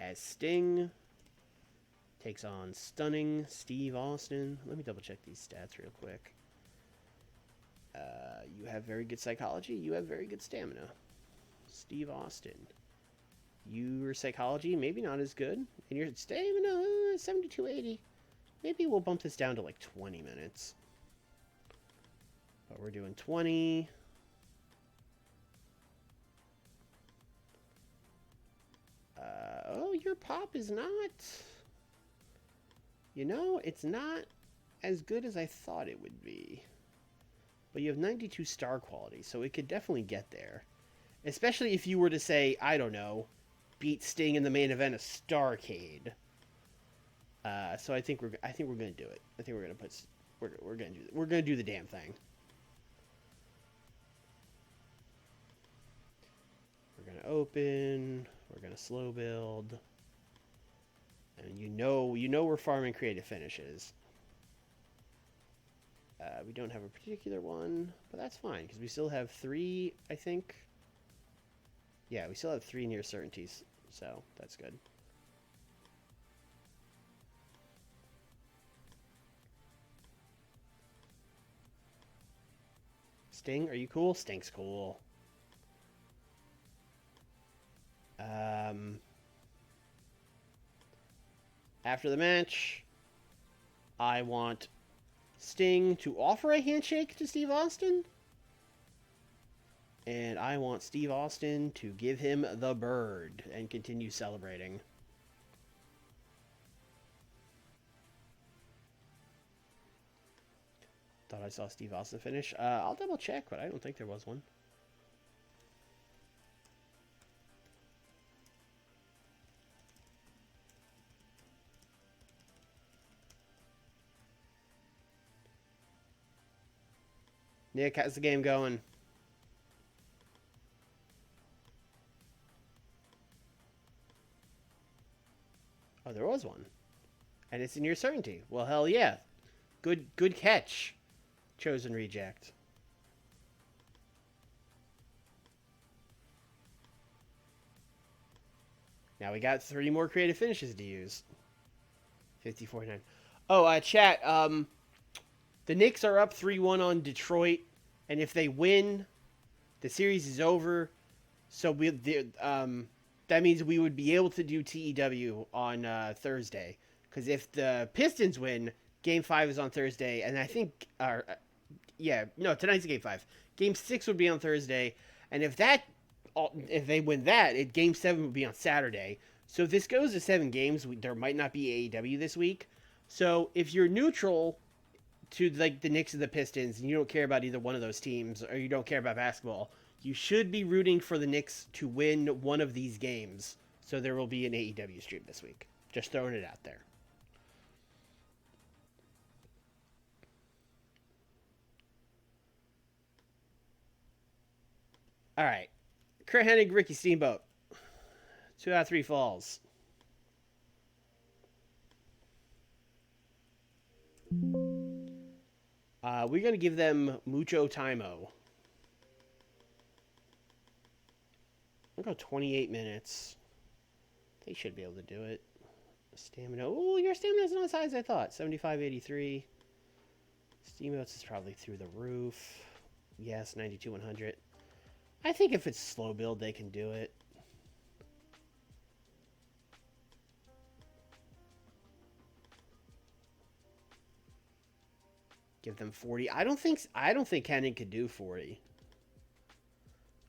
As Sting takes on stunning Steve Austin. Let me double check these stats real quick. You have very good psychology. You have very good stamina. Steve Austin. Your psychology, maybe not as good. And your stamina, 7280. Maybe we'll bump this down to like 20 minutes. But we're doing 20. Oh, your pop is not... You know, it's not as good as I thought it would be. But you have 92 star quality, so it could definitely get there. Especially if you were to say, I don't know, beat Sting in the main event of Starrcade. So I think we're gonna do it. I think we're gonna do the damn thing. We're gonna open. We're gonna slow build. And you know we're farming creative finishes. We don't have a particular one, but that's fine because we still have 3, I think. Yeah, we still have 3 near certainties, so that's good. Sting, are you cool? Sting's cool. After the match, I want Sting to offer a handshake to Steve Austin. And I want Steve Austin to give him the bird and continue celebrating. Thought I saw Steve Austin finish. I'll double check, but I don't think there was one. Nick, how's the game going? Oh, there was one. And it's in your certainty. Well, hell yeah. Good catch. Chosen reject. Now we got 3 more creative finishes to use. 50-49. Oh, chat. The Knicks are up 3-1 on Detroit, and if they win, the series is over. So that means we would be able to do TEW on Thursday. Because if the Pistons win, Game 5 is on Thursday, and I think, tonight's Game 5. Game 6 would be on Thursday, and if they win that, Game 7 would be on Saturday. So if this goes to 7 games, there might not be AEW this week. So if you're neutral to like the Knicks and the Pistons, and you don't care about either one of those teams, or you don't care about basketball, you should be rooting for the Knicks to win one of these games. So there will be an AEW stream this week. Just throwing it out there. All right. Kurt Hennig, Ricky Steamboat. 2 out of 3 falls. We're going to give them mucho time-o. I'll go 28 minutes. They should be able to do it. Stamina. Oh, your stamina's not as high as I thought. 75-83. Steamboats is probably through the roof. Yes, 92-100. I think if it's slow build, they can do it. Give them 40. I don't think Hennig could do 40.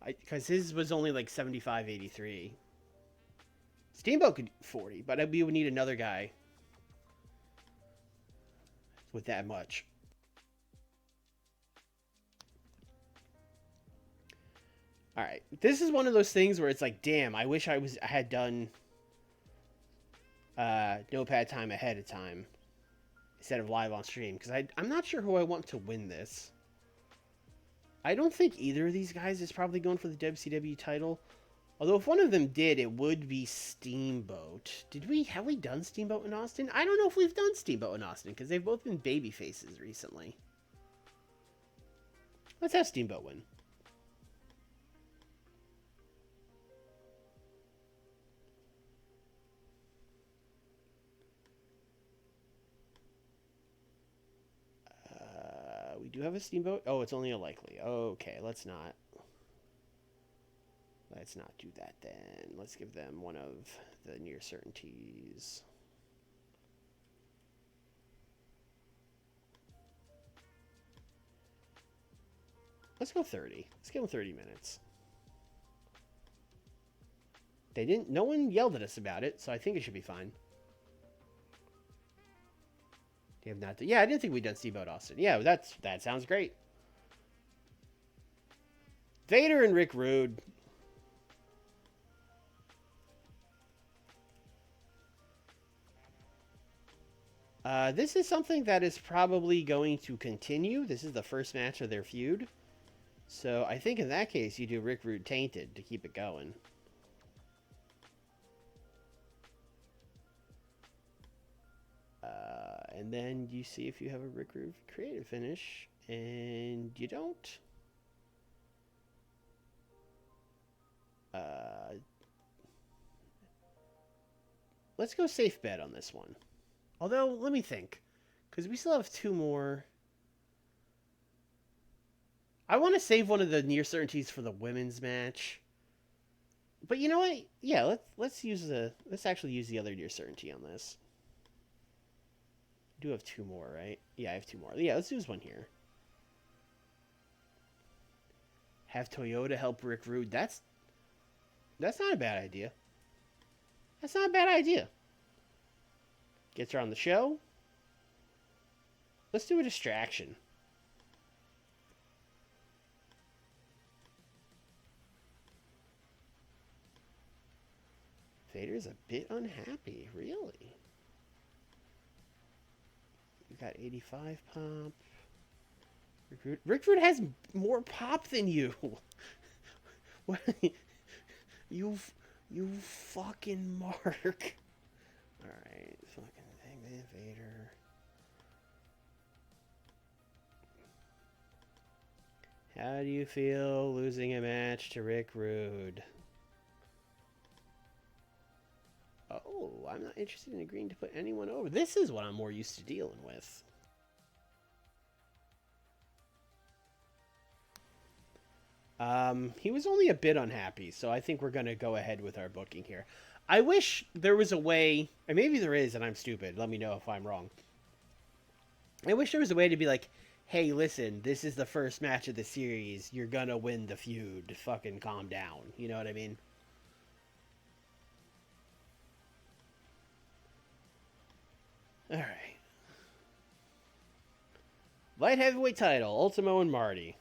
Because his was only like 75-83. Steamboat could do 40, but we would need another guy with that much. All right, this is one of those things where it's like, damn, I wish I had done Notepad time ahead of time instead of live on stream, because I'm not sure who I want to win this. I don't think either of these guys is probably going for the WCW title. Although if one of them did, it would be Steamboat. Have we done Steamboat in Austin? I don't know if we've done Steamboat in Austin, because they've both been baby faces recently. Let's have Steamboat win. We do have a Steamboat. Oh, it's only a likely. Okay, let's not do that then. Let's give them one of the near certainties. Let's go 30. Let's give them 30 minutes. No one yelled at us about it, so I think it should be fine. They have not. Yeah, I didn't think we'd done Steamboat Austin. Yeah, that sounds great. Vader and Rick Rude. This is something that is probably going to continue. This is the first match of their feud. So I think in that case, you do Rick Rude Tainted to keep it going. And then you see if you have a Rick Rude creative finish, and you don't. Let's go safe bet on this one. Although, let me think, because we still have 2 more. I want to save one of the near certainties for the women's match. But you know what? Yeah, let's actually use the other near certainty on this. I do have 2 more, right? Yeah, I have 2 more. Yeah, let's use one here. Have Toyota help Rick Rude. That's not a bad idea. That's not a bad idea. Gets her on the show. Let's do a distraction. Vader's a bit unhappy, really. You got 85 pop. Rick Rude has more pop than you. What? You fucking mark. Alright, fucking Hangman Vader. How do you feel losing a match to Rick Rude? Oh, I'm not interested in agreeing to put anyone over. This is what I'm more used to dealing with. He was only a bit unhappy, so I think we're going to go ahead with our booking here. I wish there was a way, and maybe there is, and I'm stupid. Let me know if I'm wrong. I wish there was a way to be like, hey, listen, this is the first match of the series. You're going to win the feud. Fucking calm down. You know what I mean? All right. Light heavyweight title, Ultimo and Marty.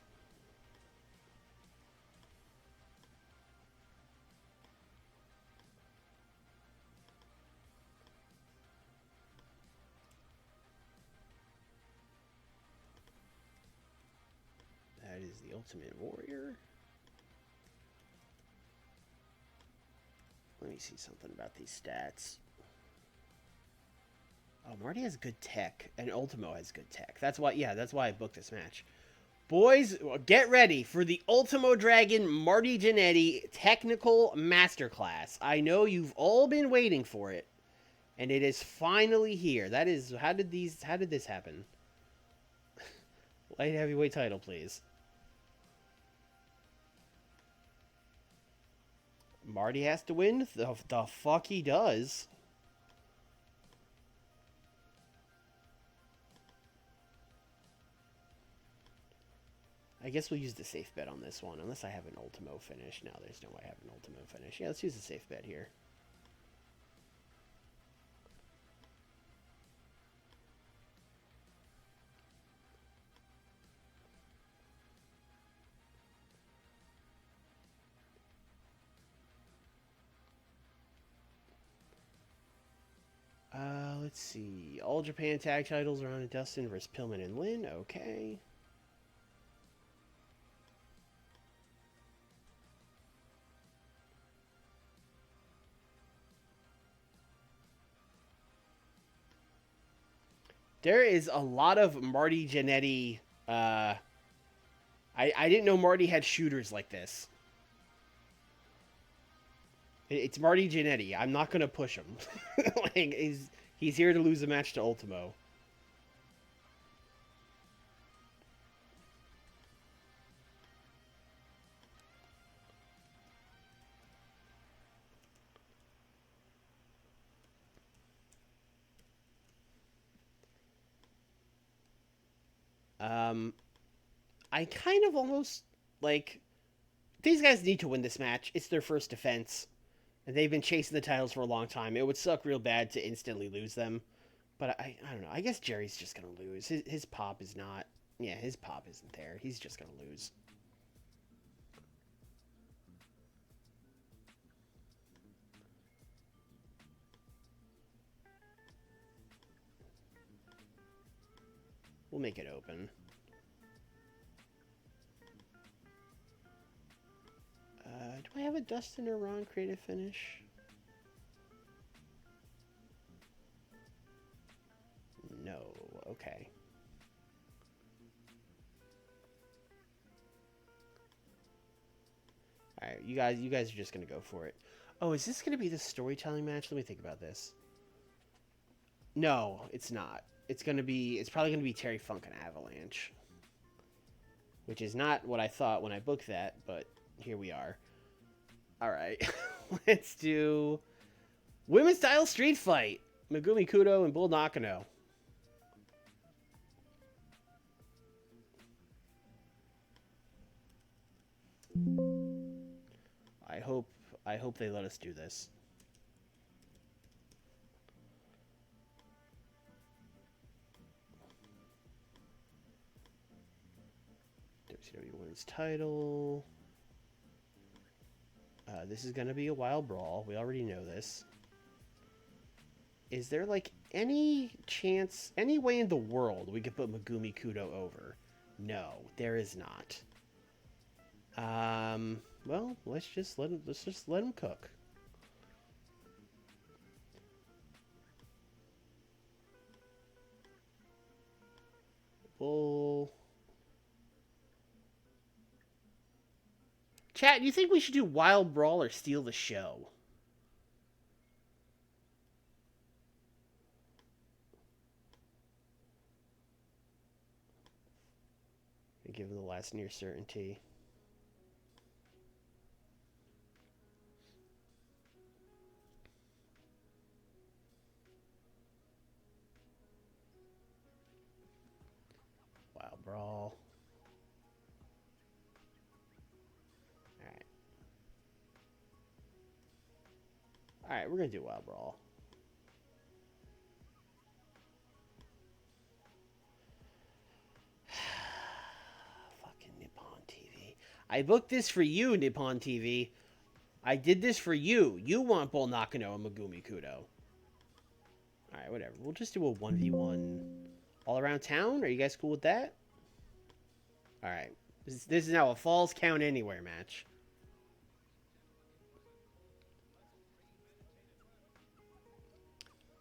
That is the Ultimate Warrior. Let me see something about these stats. Oh, Marty has good tech, and Ultimo has good tech. That's why, yeah, that's why I booked this match. Boys, get ready for the Ultimo Dragon Marty Jannetty Technical Masterclass. I know you've all been waiting for it, and it is finally here. That is, how did this happen? Light heavyweight title, please. Marty has to win? The fuck he does. I guess we'll use the safe bet on this one, unless I have an Ultimo finish. No, there's no way I have an Ultimo finish. Yeah, let's use the safe bet here. Let's see. All Japan tag titles are on Dustin versus Pillman and Lynn. Okay. There is a lot of Marty Jannetty. I didn't know Marty had shooters like this. It's Marty Jannetty. I'm not gonna push him. Like he's here to lose a match to Ultimo. I kind of almost like these guys need to win this match. It's their first defense, and they've been chasing the titles for a long time. It would suck real bad to instantly lose them, but I don't know. I guess Jerry's just gonna lose. His pop is not. Yeah, his pop isn't there. He's just gonna lose. We'll make it open. Do I have a Dustin or Ron creative finish? No. Okay. All right, you guys are just gonna go for it. Oh, is this gonna be the storytelling match? Let me think about this. No, it's not. It's probably gonna be Terry Funk and Avalanche, which is not what I thought when I booked that, but here we are. All right, let's do women's style street fight. Megumi Kudo and Bull Nakano. I hope they let us do this. WCW Women's Title. This is going to be a wild brawl. We already know this. Is there, like, any chance, any way in the world we could put Megumi Kudo over? No, there is not. Well, let's just let him cook. Bull. Chat, do you think we should do Wild Brawl or Steal the Show? Give him the last near certainty. Wild Brawl. Alright. Alright, we're going to do Wild Brawl. Fucking Nippon TV. I booked this for you, Nippon TV. I did this for you. You want Bull Nakano and Megumi Kudo. Alright, whatever. We'll just do a 1v1 all around town. Are you guys cool with that? Alright. This is now a Falls Count Anywhere match.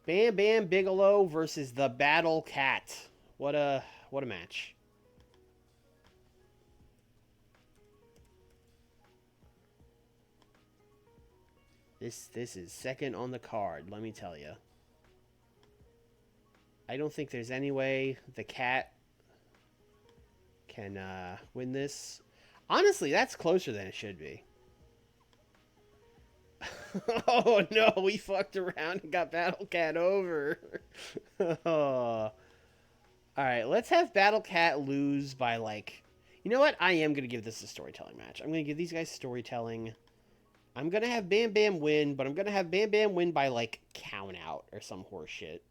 Bam Bam Bigelow versus the Battle Cat. What a match. This is second on the card, let me tell you. I don't think there's any way the Cat can win this. Honestly, that's closer than it should be. Oh no, we fucked around and got Battle Cat over. Oh. Alright, let's have Battle Cat lose by like... You know what? I am going to give this a storytelling match. I'm going to give these guys storytelling. I'm going to have Bam Bam win, but I'm going to have Bam Bam win by like count out or some horse shit.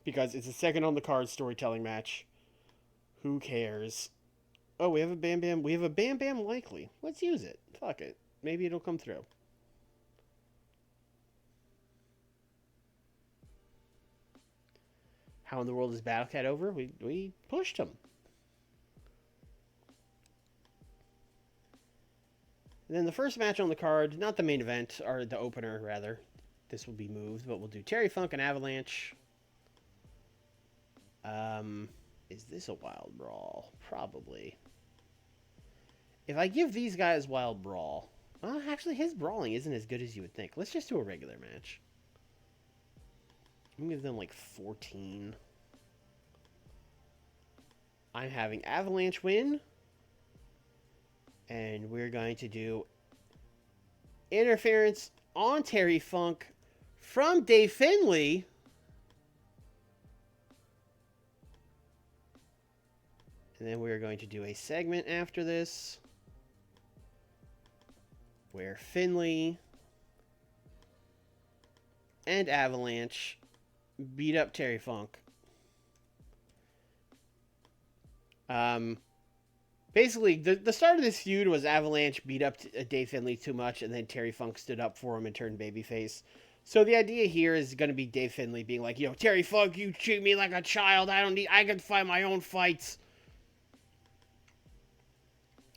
Because it's a second on the card storytelling match. Who cares? Oh, we have a Bam Bam. We have a Bam Bam likely. Let's use it. Fuck it. Maybe it'll come through. How in the world is Battle Cat over? We pushed him. And then the first match on the card, not the main event, or the opener, rather. This will be moved, but we'll do Terry Funk and Avalanche. Is this a Wild Brawl? Probably. If I give these guys Wild Brawl... Well, actually, his brawling isn't as good as you would think. Let's just do a regular match. I'm going to give them like 14. I'm having Avalanche win. And we're going to do interference on Terry Funk from Dave Finlay. And then we're going to do a segment after this where Finlay and Avalanche beat up Terry Funk. Basically, the start of this feud was Avalanche beat up Dave Finlay too much, and then Terry Funk stood up for him and turned babyface. So the idea here is going to be Dave Finlay being like, "Yo, Terry Funk, you treat me like a child. I can fight my own fights.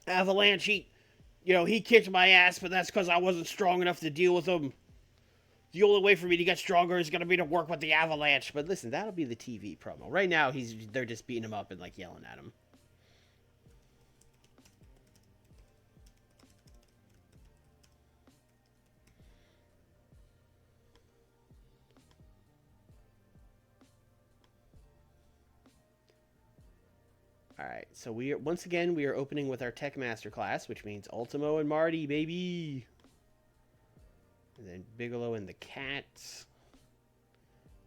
Avalanche, he kicked my ass, but that's because I wasn't strong enough to deal with him. The only way for me to get stronger is going to be to work with the Avalanche." But listen, that'll be the TV promo. Right now, they're just beating him up and like yelling at him. Alright, so once again, we are opening with our Tech Masterclass, which means Ultimo and Marty, baby! And then Bigelow and the Cats.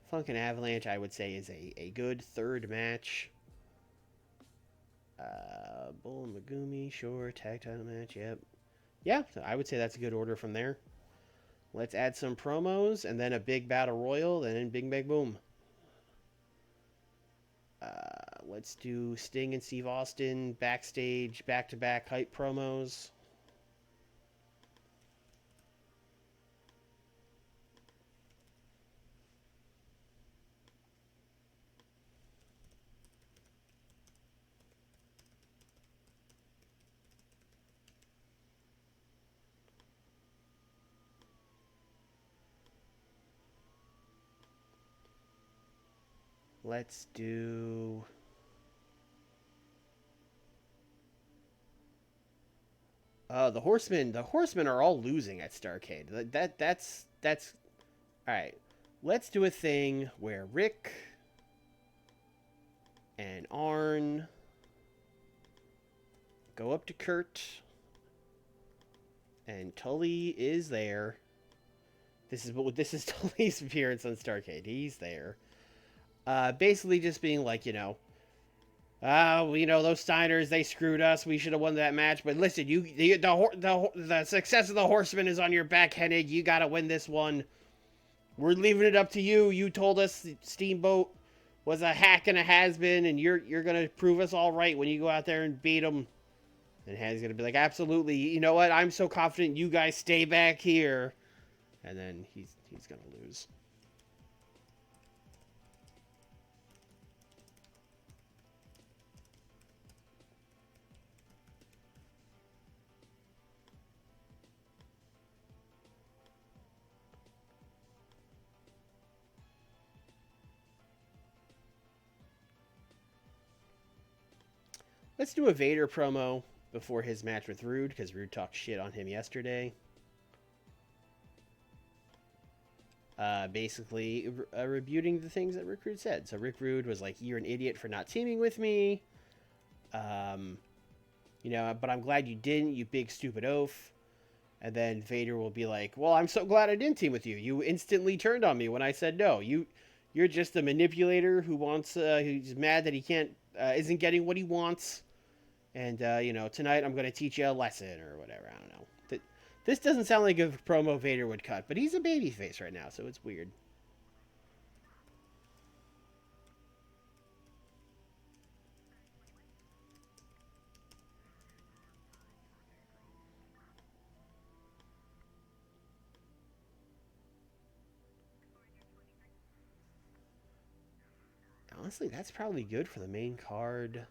Funk and Avalanche, I would say, is a good third match. Bull and Megumi, sure. Tag title match, yep. Yeah, I would say that's a good order from there. Let's add some promos, and then a big battle royal, and then bing, bang, boom. Let's do Sting and Steve Austin backstage, back-to-back hype promos. Let's do... the Horsemen are all losing at Starrcade. That's all right. Let's do a thing where Rick And Arn. Go up to Kurt. And Tully is there. This is Tully's appearance on Starrcade. He's there. Basically just being like, those Steiners, they screwed us. We should have won that match. But listen, the success of the Horsemen is on your back, Hennig. You got to win this one. We're leaving it up to you. You told us Steamboat was a hack and a has-been, and you're going to prove us all right when you go out there and beat him. And Hennig's going to be like, absolutely. You know what? I'm so confident you guys stay back here. And then he's going to lose. Let's do a Vader promo before his match with Rude, because Rude talked shit on him yesterday. Basically, rebuting the things that Rick Rude said. So Rick Rude was like, you're an idiot for not teaming with me. But I'm glad you didn't, you big stupid oaf. And then Vader will be like, well, I'm so glad I didn't team with you. You instantly turned on me when I said no. You're just a manipulator who's mad that he isn't getting what he wants. And, tonight I'm going to teach you a lesson or whatever. I don't know. This doesn't sound like a promo Vader would cut, but he's a babyface right now, so it's weird. Honestly, that's probably good for the main card.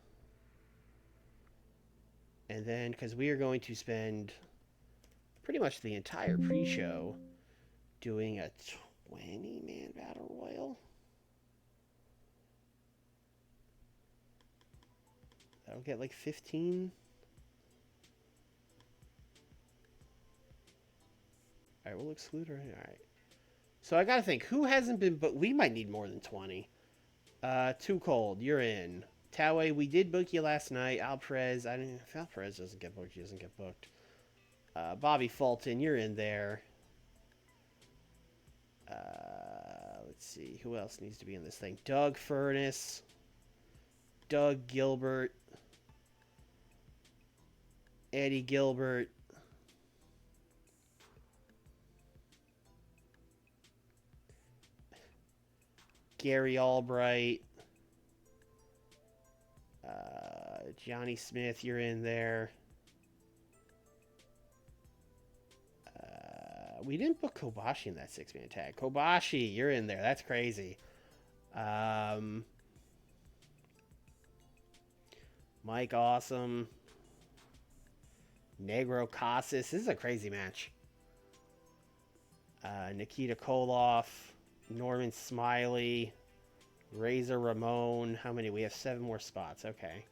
And then, because we are going to spend pretty much the entire pre-show doing a 20-man battle royal. That'll get like 15. All right, we'll exclude her. All right. So I gotta think, who hasn't been, but we might need more than 20. Too Cold, you're in. Taue, we did book you last night. Alprez, if Alprez doesn't get booked, he doesn't get booked. Bobby Fulton, you're in there. Let's see, who else needs to be in this thing? Doug Furness, Doug Gilbert, Eddie Gilbert, Gary Albright, Johnny Smith, you're in there. We didn't book Kobashi in that 6-man tag. Kobashi, you're in there. That's crazy. Mike Awesome. Negro Casas. This is a crazy match. Nikita Koloff. Norman Smiley. Razor Ramon. How many? We have 7 more spots. Okay.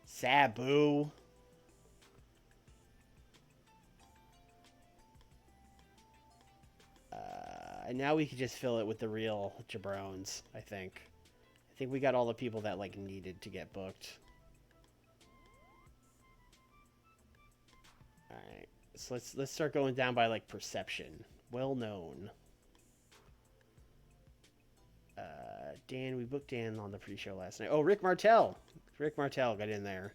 Sabu. And now we can just fill it with the real jabrones, I think. I think we got all the people that, needed to get booked. Alright. So let's start going down by, perception. Well known. Dan, we booked Dan on the pre-show last night. Oh, Rick Martel. Rick Martel got in there.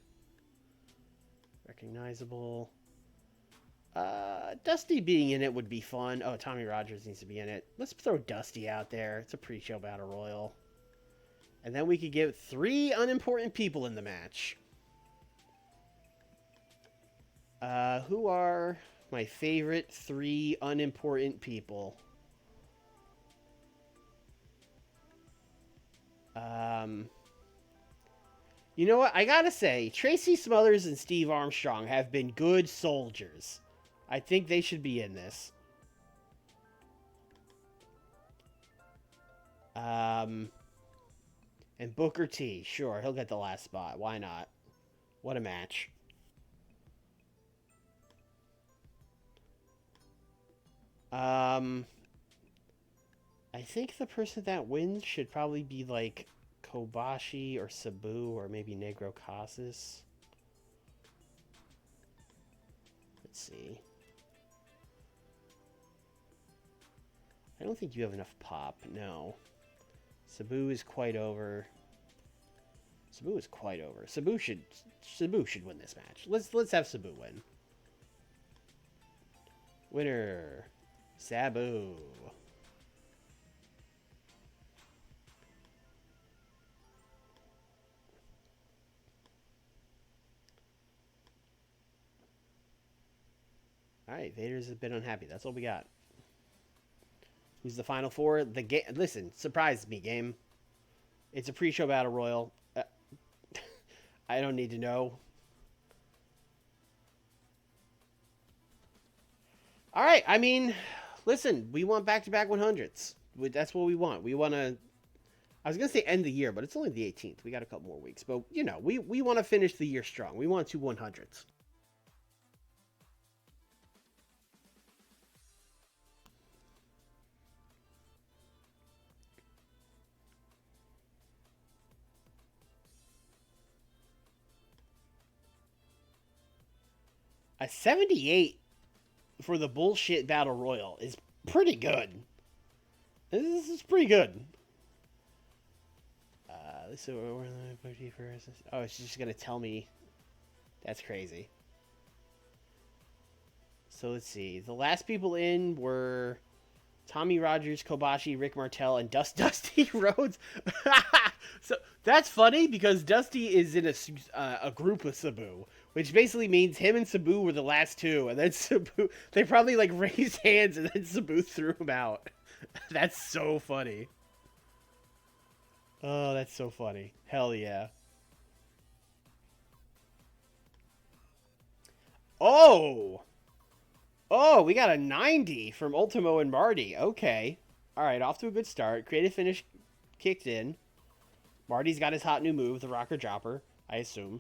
Recognizable. Dusty being in it would be fun. Oh, Tommy Rogers needs to be in it. Let's throw Dusty out there. It's a pre-show battle royal. And then we could get 3 unimportant people in the match. Who are my favorite 3 unimportant people? You know what? I gotta say, Tracy Smothers and Steve Armstrong have been good soldiers. I think they should be in this. And Booker T. Sure, he'll get the last spot. Why not? What a match. I think the person that wins should probably be, Kobashi or Sabu or maybe Negro Casas. Let's see. I don't think you have enough pop. No. Sabu is quite over. Sabu is quite over. Sabu should win this match. Let's have Sabu win. Winner, Sabu. All right, Vader's a bit unhappy. That's all we got. Who's the final four? The game. Listen, surprised me, game. It's a pre-show battle royal. I don't need to know. All right. I mean, listen, we want back-to-back 100s. That's what we want. We want to. I was gonna say end the year, but it's only the 18th. We got a couple more weeks, but you know, we want to finish the year strong. We want 2 100s. A 78 for the bullshit battle royal is pretty good. This is pretty good. So we're oh, it's just gonna tell me. That's crazy. So let's see. The last people in were Tommy Rogers, Kobashi, Rick Martel, and Dusty Rhodes. So that's funny because Dusty is in a group with Sabu, which basically means him and Sabu were the last two, and then Sabu they probably like raised hands, and then Sabu threw him out. That's so funny. Oh, that's so funny. Hell yeah. Oh! Oh, we got a 90 from Ultimo and Marty. Okay. All right, off to a good start. Creative finish kicked in. Marty's got his hot new move, the Rocker Dropper, I assume.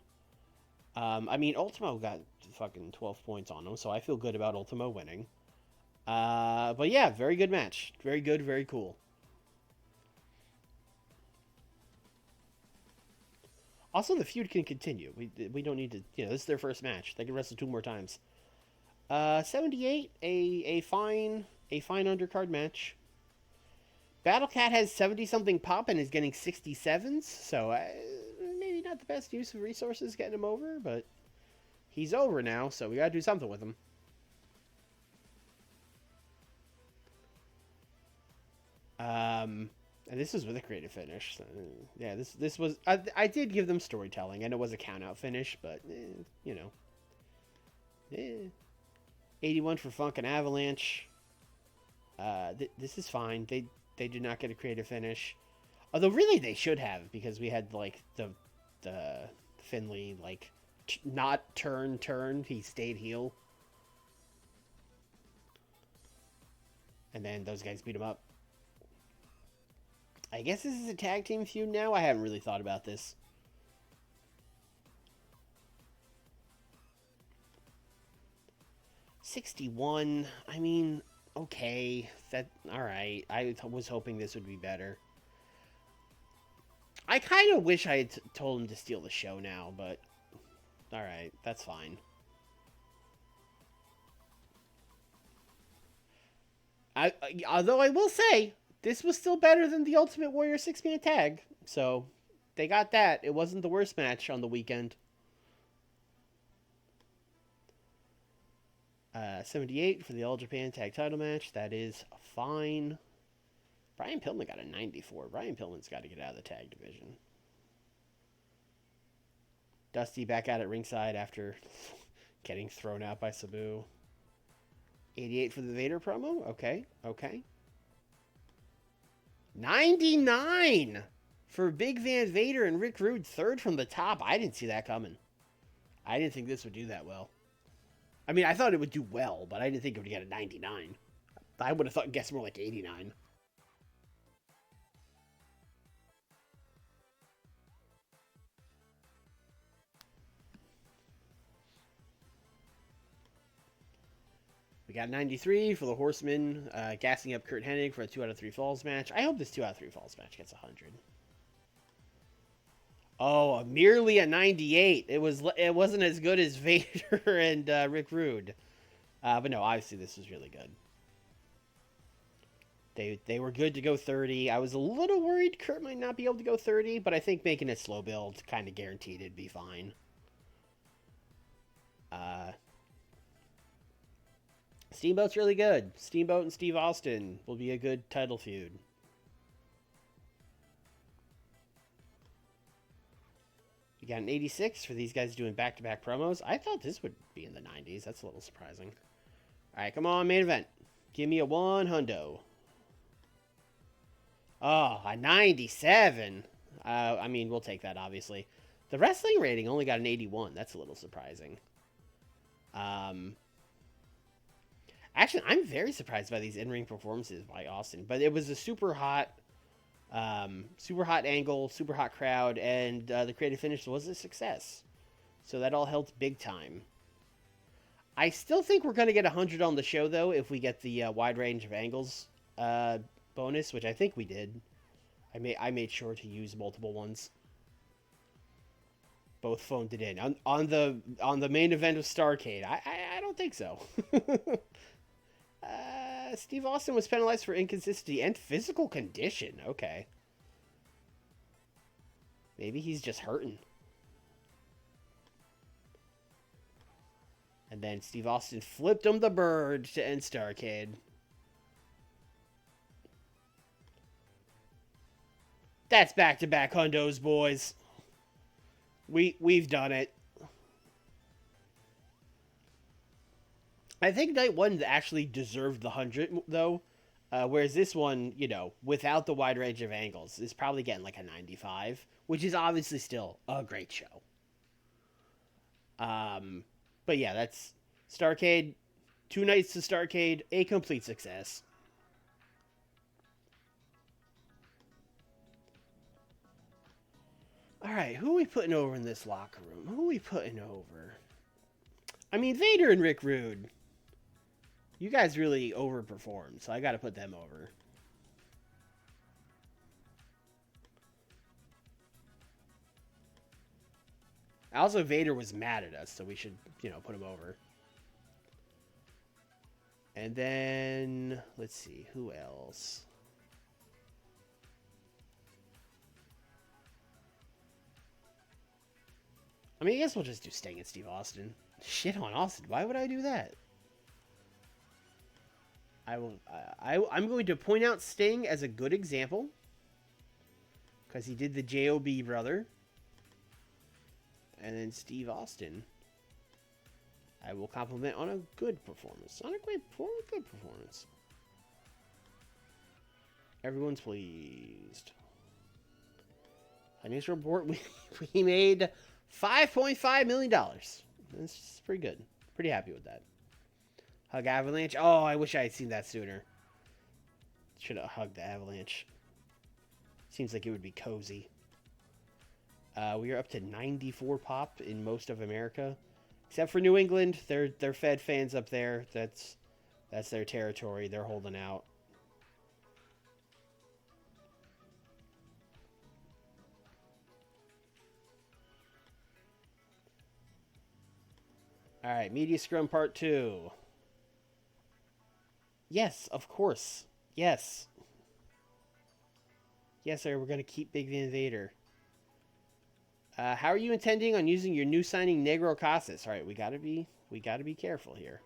I mean, Ultimo got fucking 12 points on him, so I feel good about Ultimo winning. But yeah, very good match. Very good, very cool. Also, the feud can continue. We don't need to, you know, this is their first match. They can wrestle 2 more times. 78, a fine undercard match. Battlecat has 70-something pop and is getting 67s, so maybe not the best use of resources getting him over, but he's over now, so we gotta do something with him. And this was with a creative finish. So, yeah, this was... I did give them storytelling, and it was a count-out finish, but, you know. 81 for Funk and Avalanche. This is fine. They did not get a creative finish. Although, really, they should have, because we had, like, the Finley, like, not turn. He stayed heel. And then those guys beat him up. I guess this is a tag team feud now? I haven't really thought about this. $61. I mean, okay. Alright. I was hoping this would be better. I kind of wish I had told him to steal the show now, but... Alright, that's fine. Although I will say... This was still better than the Ultimate Warrior 6-man tag. So, they got that. It wasn't the worst match on the weekend. 78 for the All Japan Tag Title match. That is fine. Brian Pillman got a 94. Brian Pillman's got to get out of the tag division. Dusty back out at ringside after getting thrown out by Sabu. 88 for the Vader promo. Okay. 99 for Big Van Vader and Rick Rude, third from the top. I didn't see that coming. I didn't think this would do that well. I mean, I thought it would do well, but I didn't think it would get a 99. I would have guessed more like 89. We got 93 for the Horsemen, gassing up Kurt Hennig for a 2 out of 3 falls match. I hope this 2 out of 3 falls match gets 100. Oh, merely a 98. It wasn't as good as Vader and Rick Rude. But no, obviously this was really good. They were good to go 30. I was a little worried Kurt might not be able to go 30, but I think making it slow build kind of guaranteed it'd be fine. Uh, Steamboat's really good. Steamboat and Steve Austin will be a good title feud. We got an 86 for these guys doing back-to-back promos. I thought this would be in the 90s. That's a little surprising. All right, come on, main event. Give me a 100. Oh, a 97. I mean, we'll take that, obviously. The wrestling rating only got an 81. That's a little surprising. Actually, I'm very surprised by these in-ring performances by Austin. But it was a super hot angle, super hot crowd, and the creative finish was a success. So that all helped big time. I still think we're going to get 100 on the show, though, if we get the wide range of angles bonus, which I think we did. I made sure to use multiple ones. Both phoned it in on the main event of Starrcade. I don't think so. Steve Austin was penalized for inconsistency and physical condition. Okay, maybe he's just hurting. And then Steve Austin flipped him the bird to end Starrcade. That's back-to-back hundos, boys. We've done it. I think night one actually deserved the 100, though. Whereas this one, without the wide range of angles, is probably getting like a 95, which is obviously still a great show. But yeah, that's Starrcade. 2 nights to Starrcade, a complete success. All right, who are we putting over in this locker room? Who are we putting over? I mean, Vader and Rick Rude. You guys really overperformed, so I got to put them over. Also, Vader was mad at us, so we should, put him over. And then, let's see, who else? I mean, I guess we'll just do Sting and Steve Austin. Shit on Austin. Why would I do that? I'm going to point out Sting as a good example. Because he did the J.O.B. brother. And then Steve Austin, I will compliment on a good performance. On a good performance. Everyone's pleased. Financial report, we made $5.5 million. That's pretty good. Pretty happy with that. Hug Avalanche. Oh, I wish I had seen that sooner. Should have hugged the Avalanche. Seems like it would be cozy. We are up to 94 pop in most of America, except for New England. They're Fed fans up there. That's their territory. They're holding out. All right, Media Scrum Part 2. Yes, of course. Yes. Yes, sir, we're going to keep Big Van Vader. How are you intending on using your new signing Negro Casas? All right, we gotta be careful here.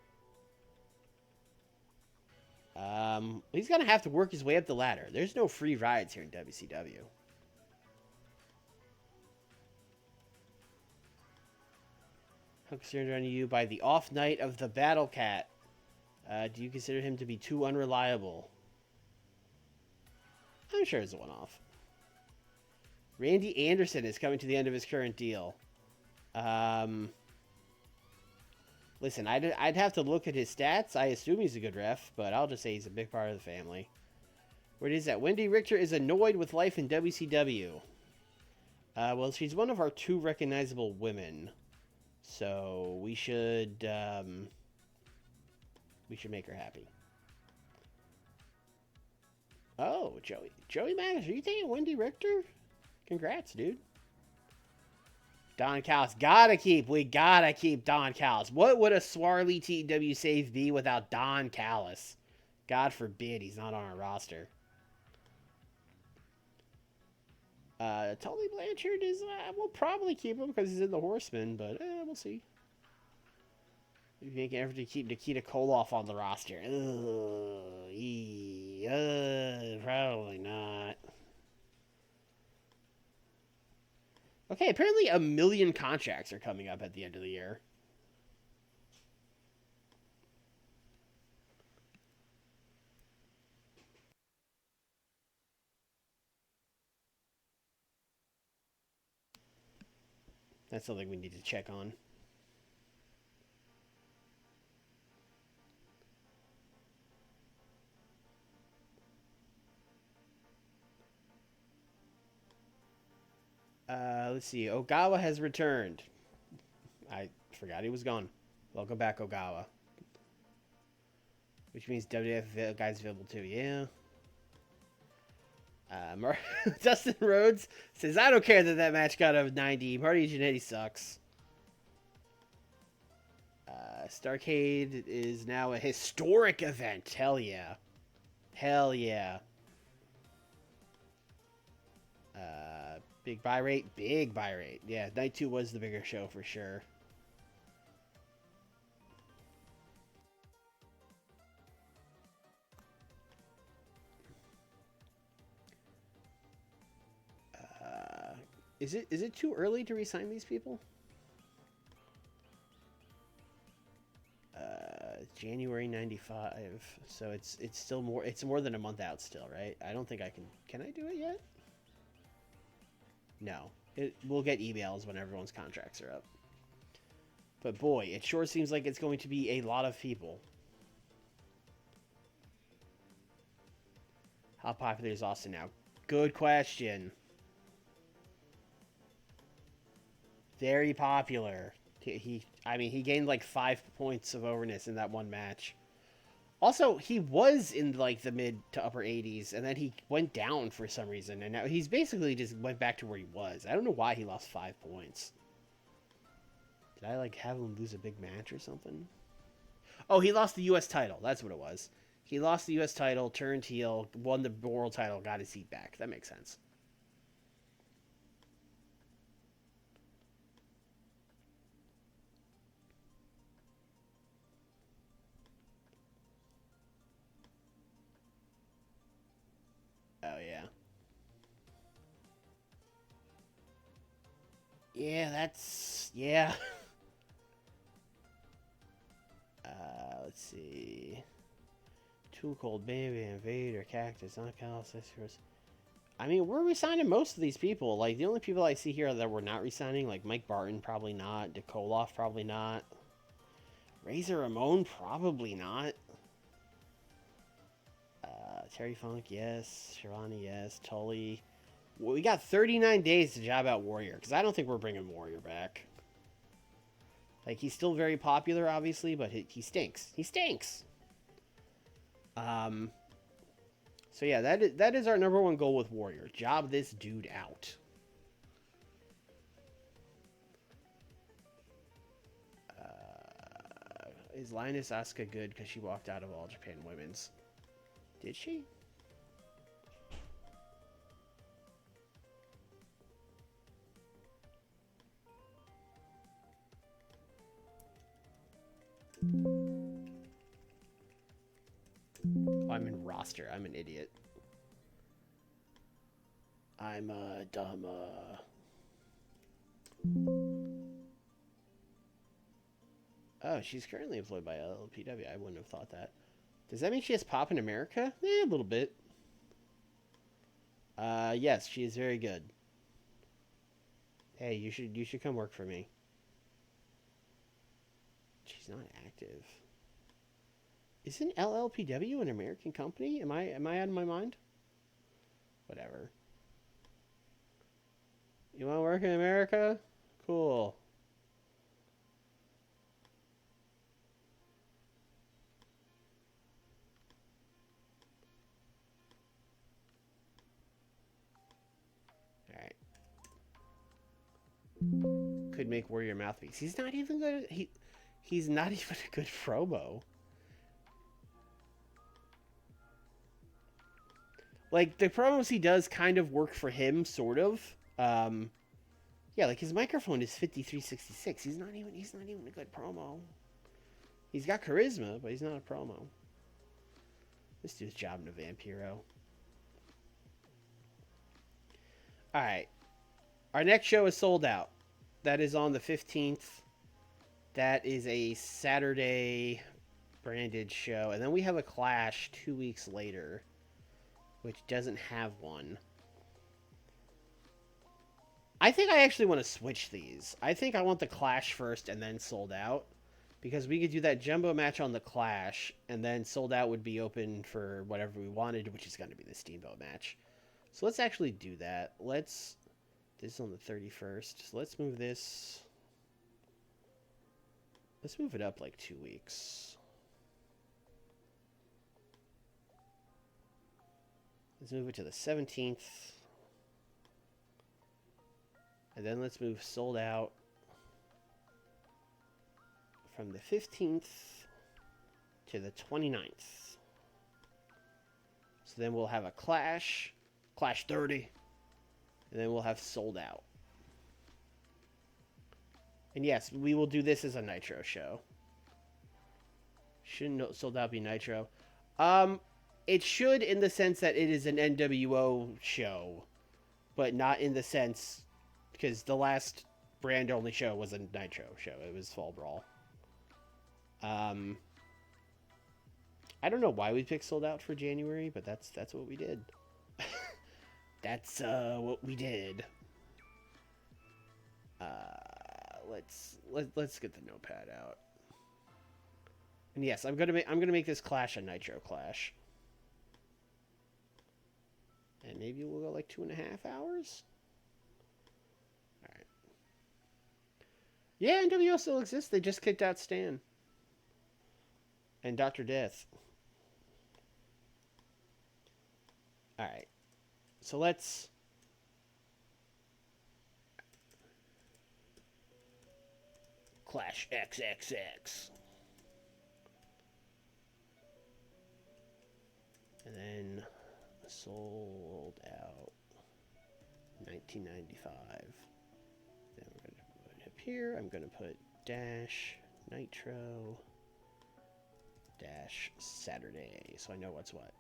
He's gonna have to work his way up the ladder. There's no free rides here in WCW. How concerned are you by the off night of the Battle Cat? Do you consider him to be too unreliable? I'm sure it's a one-off. Randy Anderson is coming to the end of his current deal. Listen, I'd have to look at his stats. I assume he's a good ref, but I'll just say he's a big part of the family. Where it is that Wendy Richter is annoyed with life in WCW. Well, she's one of our 2 recognizable women, so we should make her happy. Oh, Joey Manis, are you thinking Wendy Richter? Congrats, dude. Don Callis. We gotta keep Don Callis. What would a Swarly TEW save be without Don Callis? God forbid he's not on our roster. Tully Blanchard is, we'll probably keep him because he's in the Horsemen, but we'll see. We make an effort to keep Nikita Koloff on the roster. Probably not. Okay, apparently 1 million contracts are coming up at the end of the year. That's something we need to check on. Let's see. Ogawa has returned. I forgot he was gone. Welcome back, Ogawa. Which means WWF guys available too. Yeah. Dustin Rhodes says, I don't care that match got a 90. Marty Jannetty sucks. Starrcade is now a historic event. Hell yeah. Hell yeah. Big buy rate? Big buy rate. Yeah, Night 2 was the bigger show for sure. Is it too early to re-sign these people? January 95. So it's still more, it's more than a month out still, right? I don't think I can I do it yet? No. We'll get emails when everyone's contracts are up. But boy, it sure seems like it's going to be a lot of people. How popular is Austin now? Good question. Very popular. I mean, he gained like 5 points of overness in that one match. Also, he was in like the mid to upper 80s, and then he went down for some reason, and now he's basically just went back to where he was. I don't know why he lost 5 points. Did I like have him lose a big match or something? Oh, he lost the U.S. title. That's what it was. He lost the U.S. title, turned heel, won the world title, got his seat back. That makes sense. Oh, yeah. Yeah, that's... Yeah. Let's see. Too Cold Baby, Invader, Cactus, Uncallous, I mean, we're resigning most of these people. Like, the only people I see here that we're not resigning, like Mike Barton, probably not. Dekoloff, probably not. Razor Ramon, probably not. Terry Funk, yes. Shivani, yes. Tully. Well, we got 39 days to job out Warrior, because I don't think we're bringing Warrior back. Like, he's still very popular, obviously, but he stinks. He stinks! So yeah, that is our #1 goal with Warrior. Job this dude out. Is Linus Asuka good because she walked out of All Japan Women's? Did she? Oh, I'm in roster. I'm an idiot. I'm dumb. Oh, she's currently employed by LLPW. I wouldn't have thought that. Does that mean she has pop in America? A little bit. Yes, she is very good. Hey, you should come work for me. She's not active. Isn't LLPW an American company? Am I out of my mind? Whatever. You want to work in America? Cool. Alright. could make Warrior Mouthpiece. He's not even good. He's not even a good promo. Like, the promos he does kind of work for him, sort of. Yeah, like his microphone is 5366. He's not even a good promo. He's got charisma, but he's not a promo. This dude's jobbing to Vampiro. Alright. Our next show is sold out. That is on the 15th. That is a Saturday branded show. And then we have a Clash 2 weeks later, which doesn't have one. I think I actually want to switch these. I think I want the Clash first and then sold out. Because we could do that jumbo match on the Clash, and then sold out would be open for whatever we wanted, which is going to be the Steamboat match. So let's actually do that. This is on the 31st. So let's move this. Let's move it up like 2 weeks. Let's move it to the 17th. And then let's move sold out from the 15th to the 29th. So then we'll have a Clash 30, and then we'll have sold out. And yes, we will do this as a Nitro show. Shouldn't sold out be Nitro? It should, in the sense that it is an NWO show, but not in the sense, because the last brand only show was a Nitro show. It was Fall Brawl. I don't know why we picked sold out for January, but that's what we did. That's what we did. Let's get the notepad out. And yes, I'm gonna make this Clash a Nitro Clash. And maybe we'll go like 2.5 hours. All right. Yeah, NWO still exists. They just kicked out Stan. And Dr. Death. Alright. So let's... Clash XXX. And then sold out 1995. Then we're going to put it up here. I'm going to put dash Nitro dash Saturday, so I know what's what.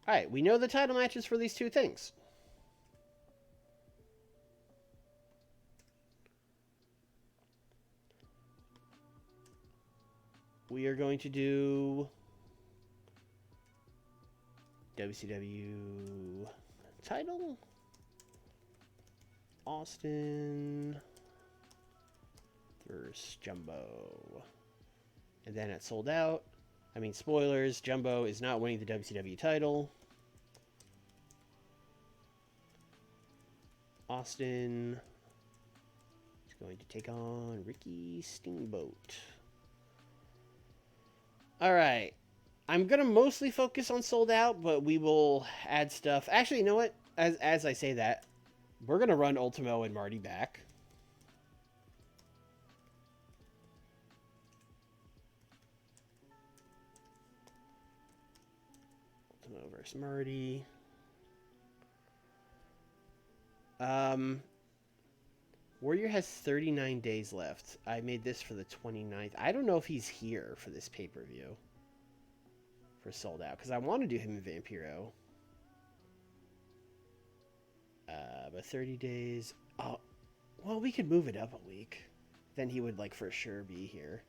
Alright, we know the title matches for these two things. We are going to do WCW title, Austin versus Jumbo. And then it sold out. I mean, spoilers, Jumbo is not winning the WCW title. Austin is going to take on Ricky Steamboat. Alright. I'm going to mostly focus on sold out, but we will add stuff. Actually, you know what? As I say that, we're going to run Ultimo and Marty back. Ultimo versus Marty. Warrior has 39 days left. I made this for the 29th. I don't know if he's here for this pay-per-view. For sold out. Because I want to do him in Vampiro. But 30 days. Oh, well, we could move it up a week. Then he would, like, for sure be here.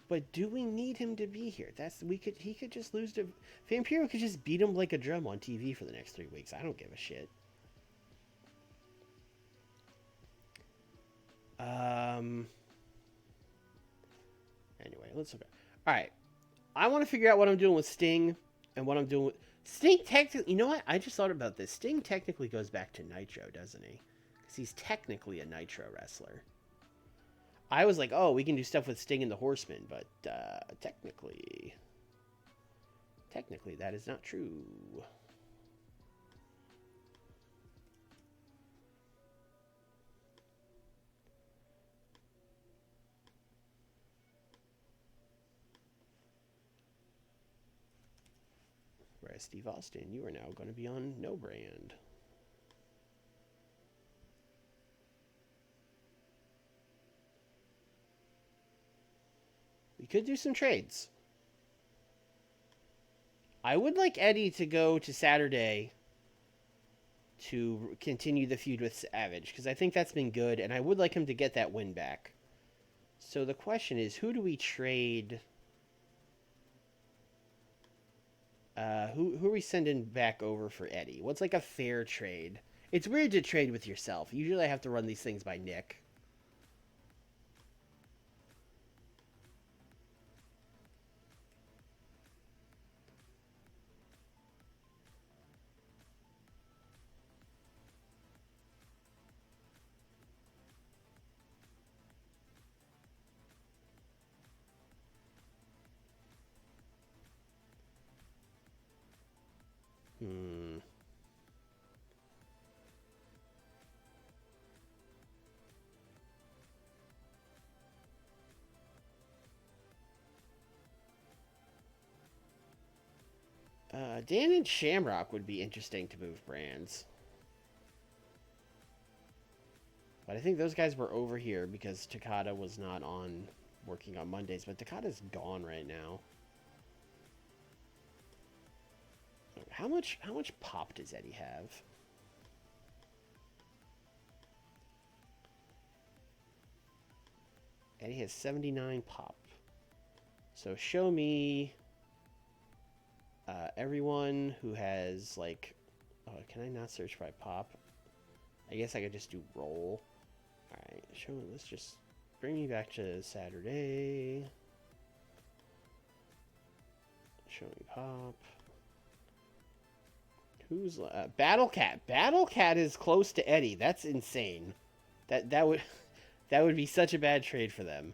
But do we need him to be here? He could just lose to... Vampiro could just beat him like a drum on TV for the next 3 weeks. I don't give a shit. Anyway, let's look at... Alright. I want to figure out what I'm doing with Sting and what I'm doing with... Sting technically... You know what? I just thought about this. Sting technically goes back to Nitro, doesn't he? Because he's technically a Nitro wrestler. I was like, oh, we can do stuff with Sting and the Horsemen, but technically that is not true. Whereas Steve Austin, you are now going to be on No Brand. We could do some trades. I would like Eddie to go to Saturday to continue the feud with Savage, because I think that's been good, and I would like him to get that win back. So the question is, who do we trade? Who are we sending back over for Eddie? What's like a fair trade? It's weird to trade with yourself. Usually I have to run these things by Nick. Hmm. Dan and Shamrock would be interesting to move brands. But I think those guys were over here because Takada was not on working on Mondays. But Takada's gone right now. How much pop does Eddie have? Eddie has 79 pop. So show me everyone who has like... Oh, can I not search by pop? I guess I could just do roll. Alright, let's just bring me back to Saturday. Show me pop. Who's Battle Cat? Battle Cat is close to Eddie. That's insane. That would be such a bad trade for them.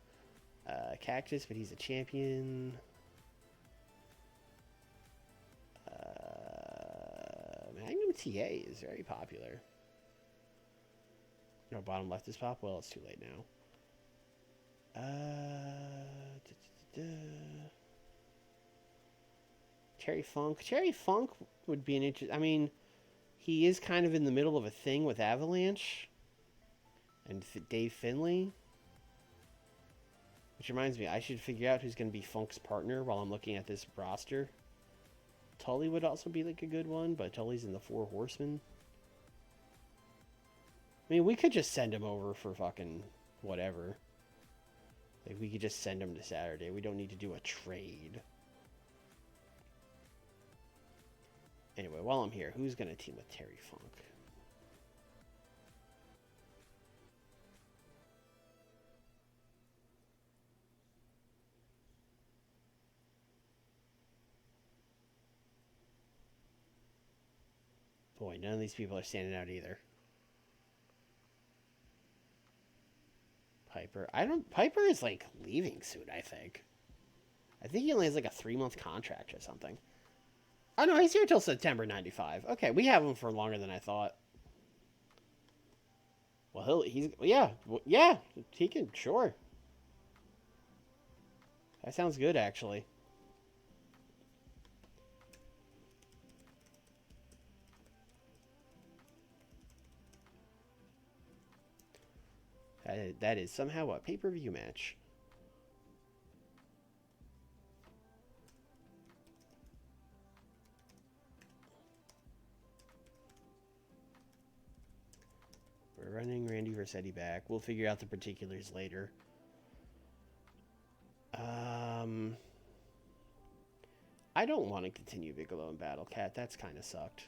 Cactus, but he's a champion. Magnum TA is very popular. No, bottom left is pop. Well, it's too late now. Terry Funk. Terry Funk would be an interest. I mean, he is kind of in the middle of a thing with Avalanche and Dave Finlay. Which reminds me, I should figure out who's going to be Funk's partner while I'm looking at this roster. Tully would also be like a good one, but Tully's in the Four Horsemen. I mean, we could just send him over for fucking whatever. Like, we could just send him to Saturday. We don't need to do a trade. Anyway, while I'm here, who's going to team with Terry Funk? Boy, none of these people are standing out either. Piper. Piper is like leaving soon, I think. I think he only has like a 3-month contract or something. Oh no, he's here till September 95. Okay, we have him for longer than I thought. Well, yeah, he can, sure. That sounds good, actually. That is somehow a pay-per-view match. We're running Randy versus Eddie back. We'll figure out the particulars later. I don't want to continue Bigelow and Battle Cat. That's kind of sucked.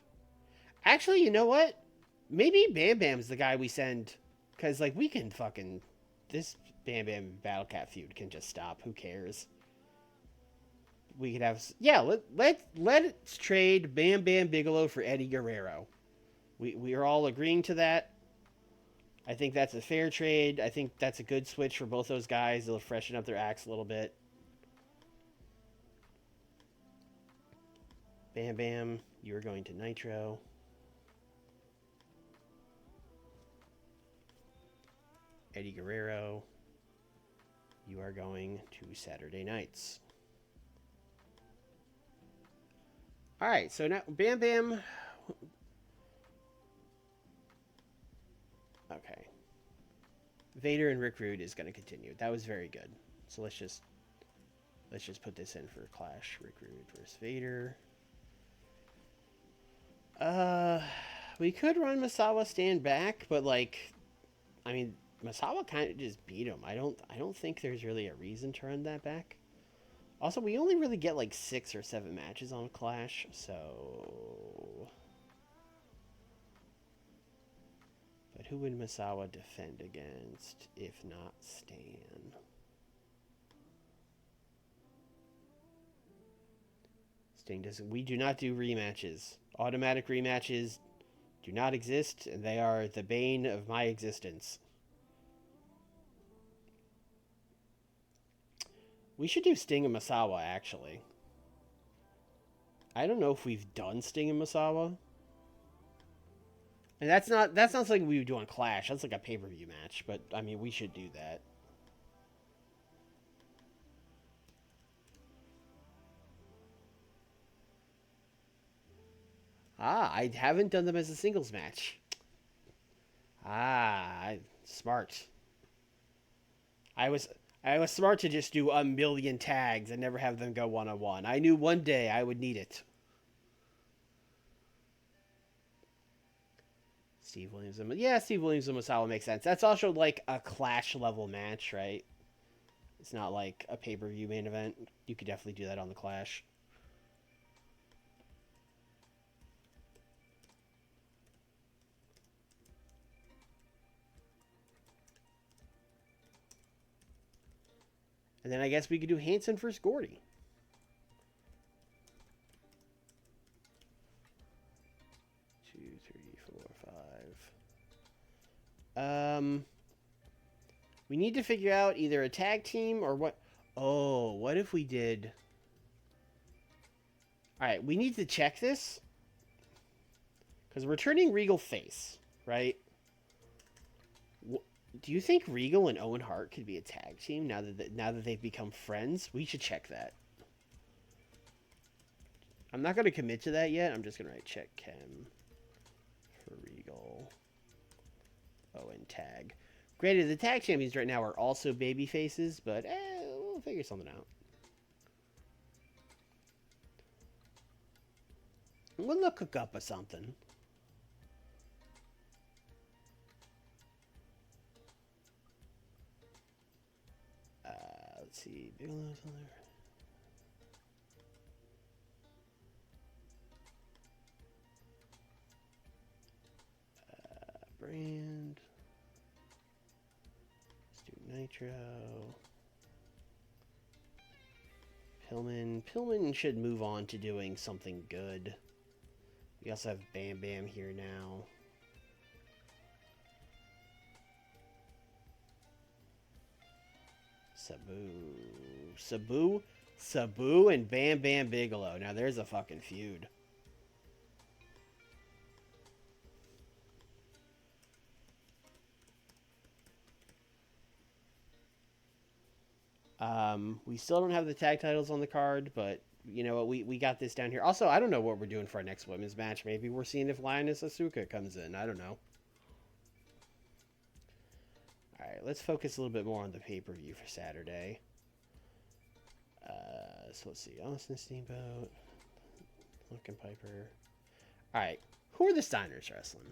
Actually, you know what? Maybe Bam Bam's the guy we send. Because, like, we can fucking... This Bam Bam Battle Cat feud can just stop. Who cares? We could have... Yeah, let's trade Bam Bam Bigelow for Eddie Guerrero. We are all agreeing to that. I think that's a fair trade. I think that's a good switch for both those guys. They'll freshen up their acts a little bit. Bam Bam, you are going to Nitro. Eddie Guerrero, you are going to Saturday Nights. All right, so now Bam Bam. Okay, Vader and Rick Rude is going to continue. That was very good. So let's just put this in for Clash. Rick Rude versus Vader. Uh, we could run Masawa stand back, but like, I mean, Masawa kind of just beat him. I don't think there's really a reason to run that back. Also, we only really get like 6 or 7 matches on Clash, so. But who would Masawa defend against if not Stan? Stan doesn't. We do not do rematches. Automatic rematches do not exist, and they are the bane of my existence. We should do Sting and Masawa, actually. I don't know if we've done Sting and Masawa. And that's not something we would do on Clash. That's like a pay-per-view match, but I mean, we should do that. Ah, I haven't done them as a singles match. Ah, smart. I was I was smart to just do a million tags and never have them go one-on-one. I knew one day I would need it. Steve Williams and yeah, Steve Williams and Masawa makes sense. That's also like a Clash level match, right? It's not like a pay-per-view main event. You could definitely do that on the Clash. And then I guess we could do Hanson versus Gordy. Two, three, four, five. We need to figure out either a tag team or what. Oh, what if we did? All right, we need to check this because we're turning Regal face, right? Do you think Regal and Owen Hart could be a tag team now that they've become friends? We should check that. I'm not going to commit to that yet. I'm just going to write check chem for Regal. Owen tag. Granted, the tag champions right now are also baby faces, but we'll figure something out. We'll cook up or something. Let's see. Bigelow's on there. Brand. Let's do Nitro. Pillman should move on to doing something good. We also have Bam Bam here now. Sabu and Bam Bam Bigelow. Now there's a fucking feud. We still don't have the tag titles on the card, but you know what? We got this down here. Also, I don't know what we're doing for our next women's match. Maybe we're seeing if Lioness Asuka comes in. I don't know. All right, let's focus a little bit more on the pay-per-view for Saturday. So let's see. Austin Steamboat, Lincoln Piper. All right, who are the Steiners wrestling?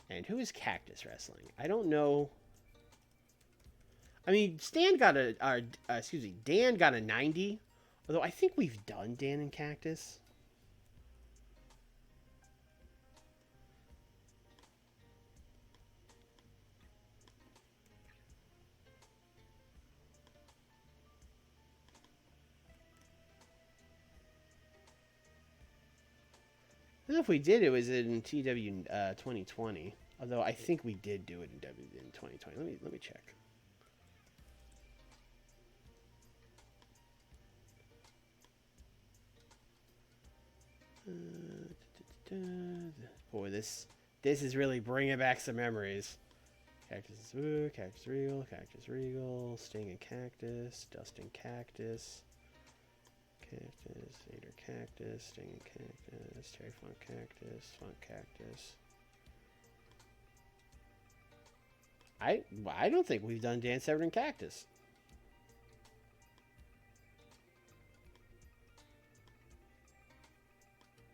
And who is Cactus wrestling? I don't know. I mean, Dan got a 90. Although I think we've done Dan and Cactus. I don't know if we did. It was in TEW 2020. Although I think we did do it in 2020. Let me check. Boy, this is really bringing back some memories. Cactus, Cactus Regal, Sting and Cactus, Dust and Cactus, Cactus, Vader Cactus, Sting and Cactus, Terry Funk Cactus. I don't think we've done Dan Severn and Cactus.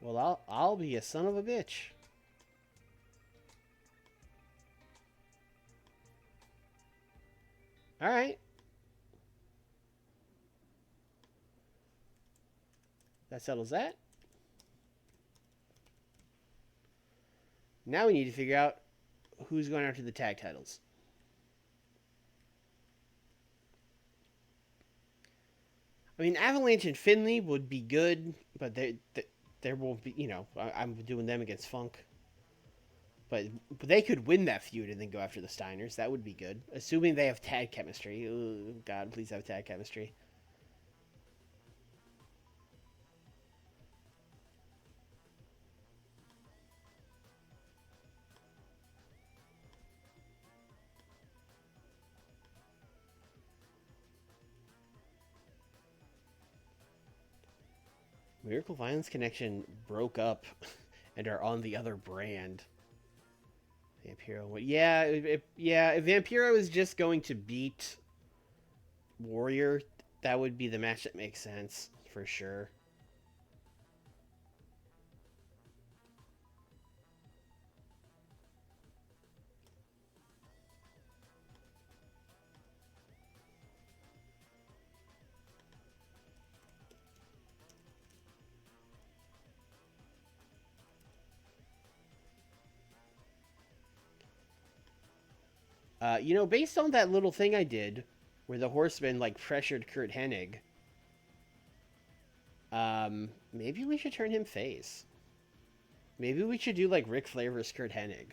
Well, I'll be a son of a bitch. All right. That settles that. Now we need to figure out who's going after the tag titles. I mean, Avalanche and Finley would be good, but there won't be. I'm doing them against Funk. But they could win that feud and then go after the Steiners. That would be good. Assuming they have tag chemistry. Oh, God, please have tag chemistry. Miracle Violence Connection broke up and are on the other brand. Vampiro. Yeah, if Vampiro is just going to beat Warrior, that would be the match that makes sense for sure. Based on that little thing I did, where the Horseman pressured Kurt Hennig, maybe we should turn him face. Maybe we should do Ric Flair versus Kurt Hennig.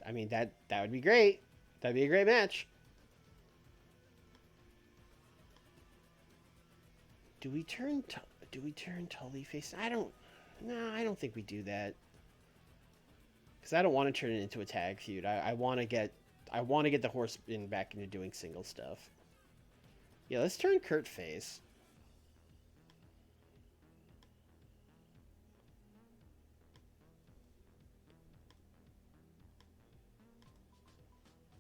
I mean that would be great. That'd be a great match. Do we turn Tully face? I don't think we do that. Because I don't want to turn it into a tag feud. I want to get the Horseman back into doing single stuff. Yeah, let's turn Kurt face.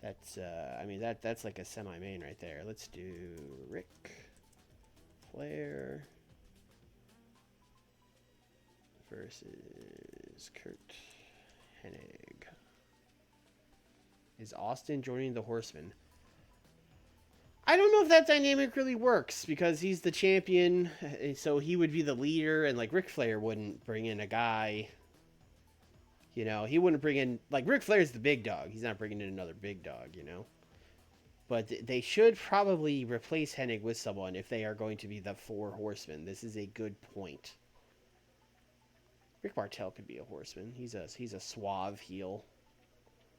That's like a semi-main right there. Let's do Ric Flair versus Kurt Hennig. Is Austin joining the Horsemen? I don't know if that dynamic really works because he's the champion, so he would be the leader, and Ric Flair wouldn't bring in a guy. He wouldn't bring in Ric Flair's the big dog. He's not bringing in another big dog. But they should probably replace Hennig with someone if they are going to be the 4 Horsemen. This is a good point. Rick Martel could be a Horseman. He's a suave heel.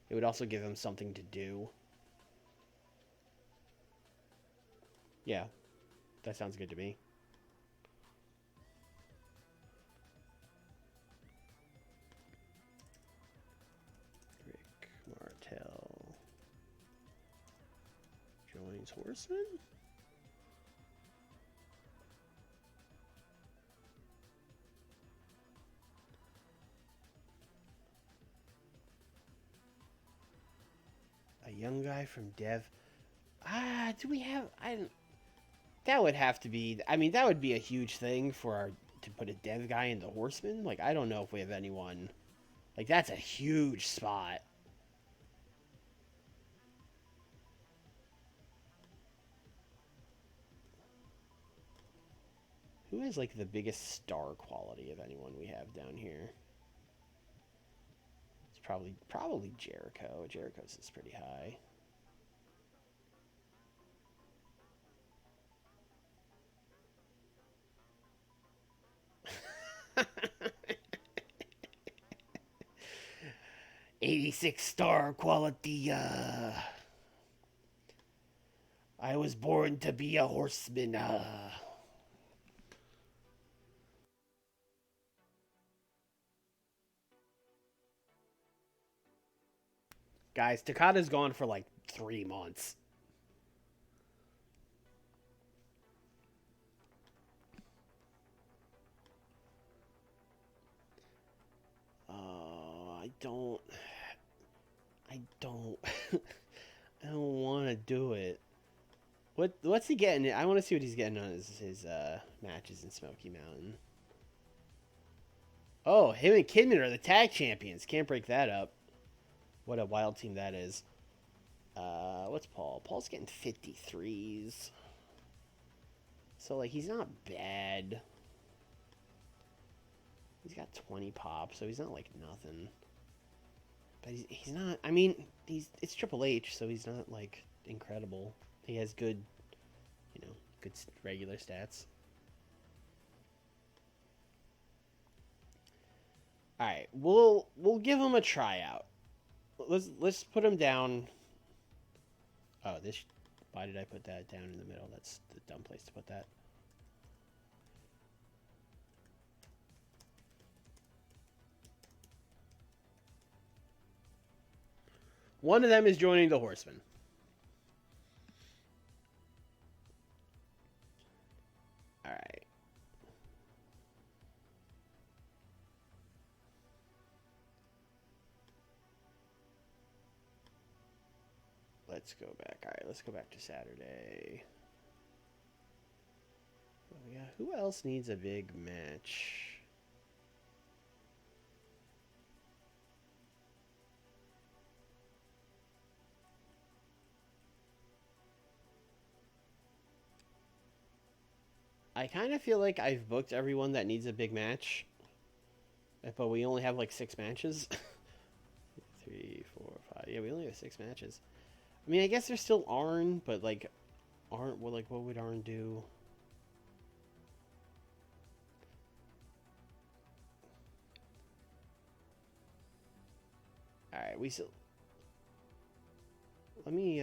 It would also give him something to do. Yeah, that sounds good to me. Rick Martel joins Horseman? A young guy from Dev. Do we have... That would have to be... that would be a huge thing to put a Dev guy in the Horseman. I don't know if we have anyone... that's a huge spot. Who has, the biggest star quality of anyone we have down here? It's probably Jericho. Jericho's is pretty high. '86 star quality. I was born to be a horseman. Guys, Takada's gone for like 3 months. I don't. I don't. I don't want to do it. What's he getting? I want to see what he's getting on his matches in Smoky Mountain. Oh, him and Kidman are the tag champions. Can't break that up. What a wild team that is. What's Paul? Paul's getting 53s. So, like, he's not bad. He's got 20 pop, so he's not, like, nothing. But he's not... I mean, it's Triple H, so he's not, like, incredible. He has good, good regular stats. All right, we'll give him a tryout. Let's put him down. Oh, this. Why did I put that down in the middle? That's the dumb place to put that. One of them is joining the Horsemen. All right. Let's go back. All right, let's go back to Saturday. Oh, yeah. Who else needs a big match? I kind of feel like I've booked everyone that needs a big match, but we only have like 6 matches. 3, 4, 5. Yeah, we only have 6 matches. I mean, I guess there's still Arn, but like, what would Arn do? All right, we still. Let me.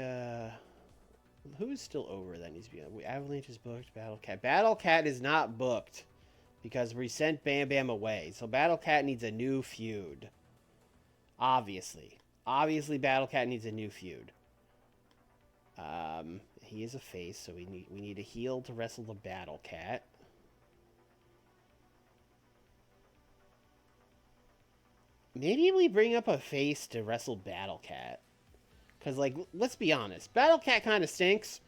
Who is still over that needs to be on? Avalanche is booked. Battle Cat. Battle Cat is not booked because we sent Bam Bam away. So Battle Cat needs a new feud. Obviously, Battle Cat needs a new feud. He is a face, so we need a heel to wrestle the Battle Cat. Maybe we bring up a face to wrestle Battle Cat. Because, like, let's be honest. Battle Cat kind of stinks.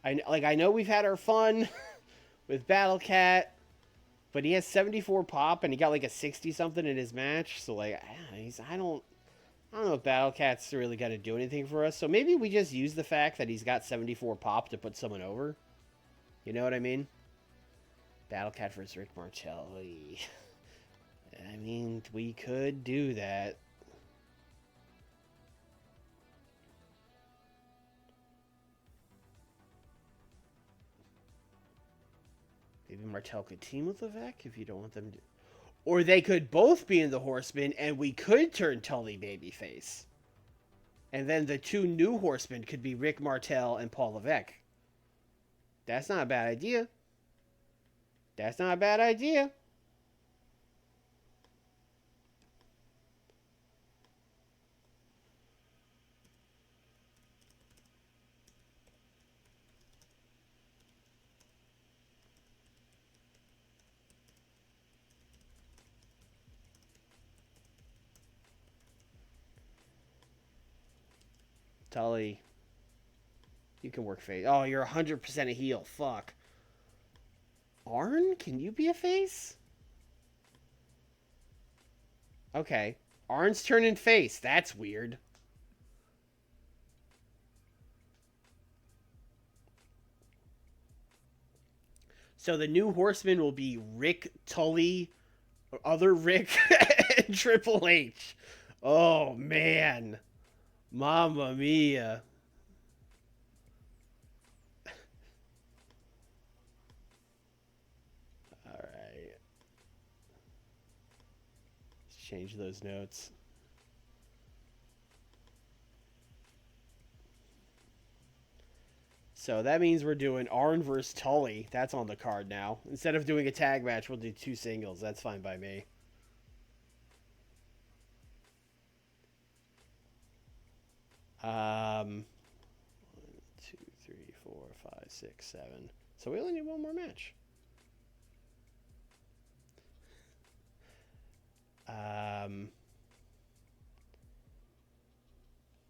I know we've had our fun with Battle Cat, but he has 74 pop, and he got, like, a 60-something in his match. So, like, I don't know if Battle Cat's really going to do anything for us. So maybe we just use the fact that he's got 74 pop to put someone over. You know what I mean? Battle Cat versus Rick Martelli. I mean, we could do that. Maybe Martel could team with Levesque if you don't want them to. Or they could both be in the Horsemen, and we could turn Tully babyface. And then the 2 new Horsemen could be Rick Martel and Paul Levesque. That's not a bad idea. That's not a bad idea. Tully, you can work face. Oh, you're 100% a heel. Fuck. Arn, can you be a face? Okay. Arn's turning face. That's weird. So the new Horseman will be Rick, Tully, other Rick, and Triple H. Oh, man. Mamma mia. All right. Let's change those notes. So that means we're doing Arn versus Tully. That's on the card now. Instead of doing a tag match, we'll do 2 singles. That's fine by me. 1, 2, 3, 4, 5, 6, 7. So we only need one more match.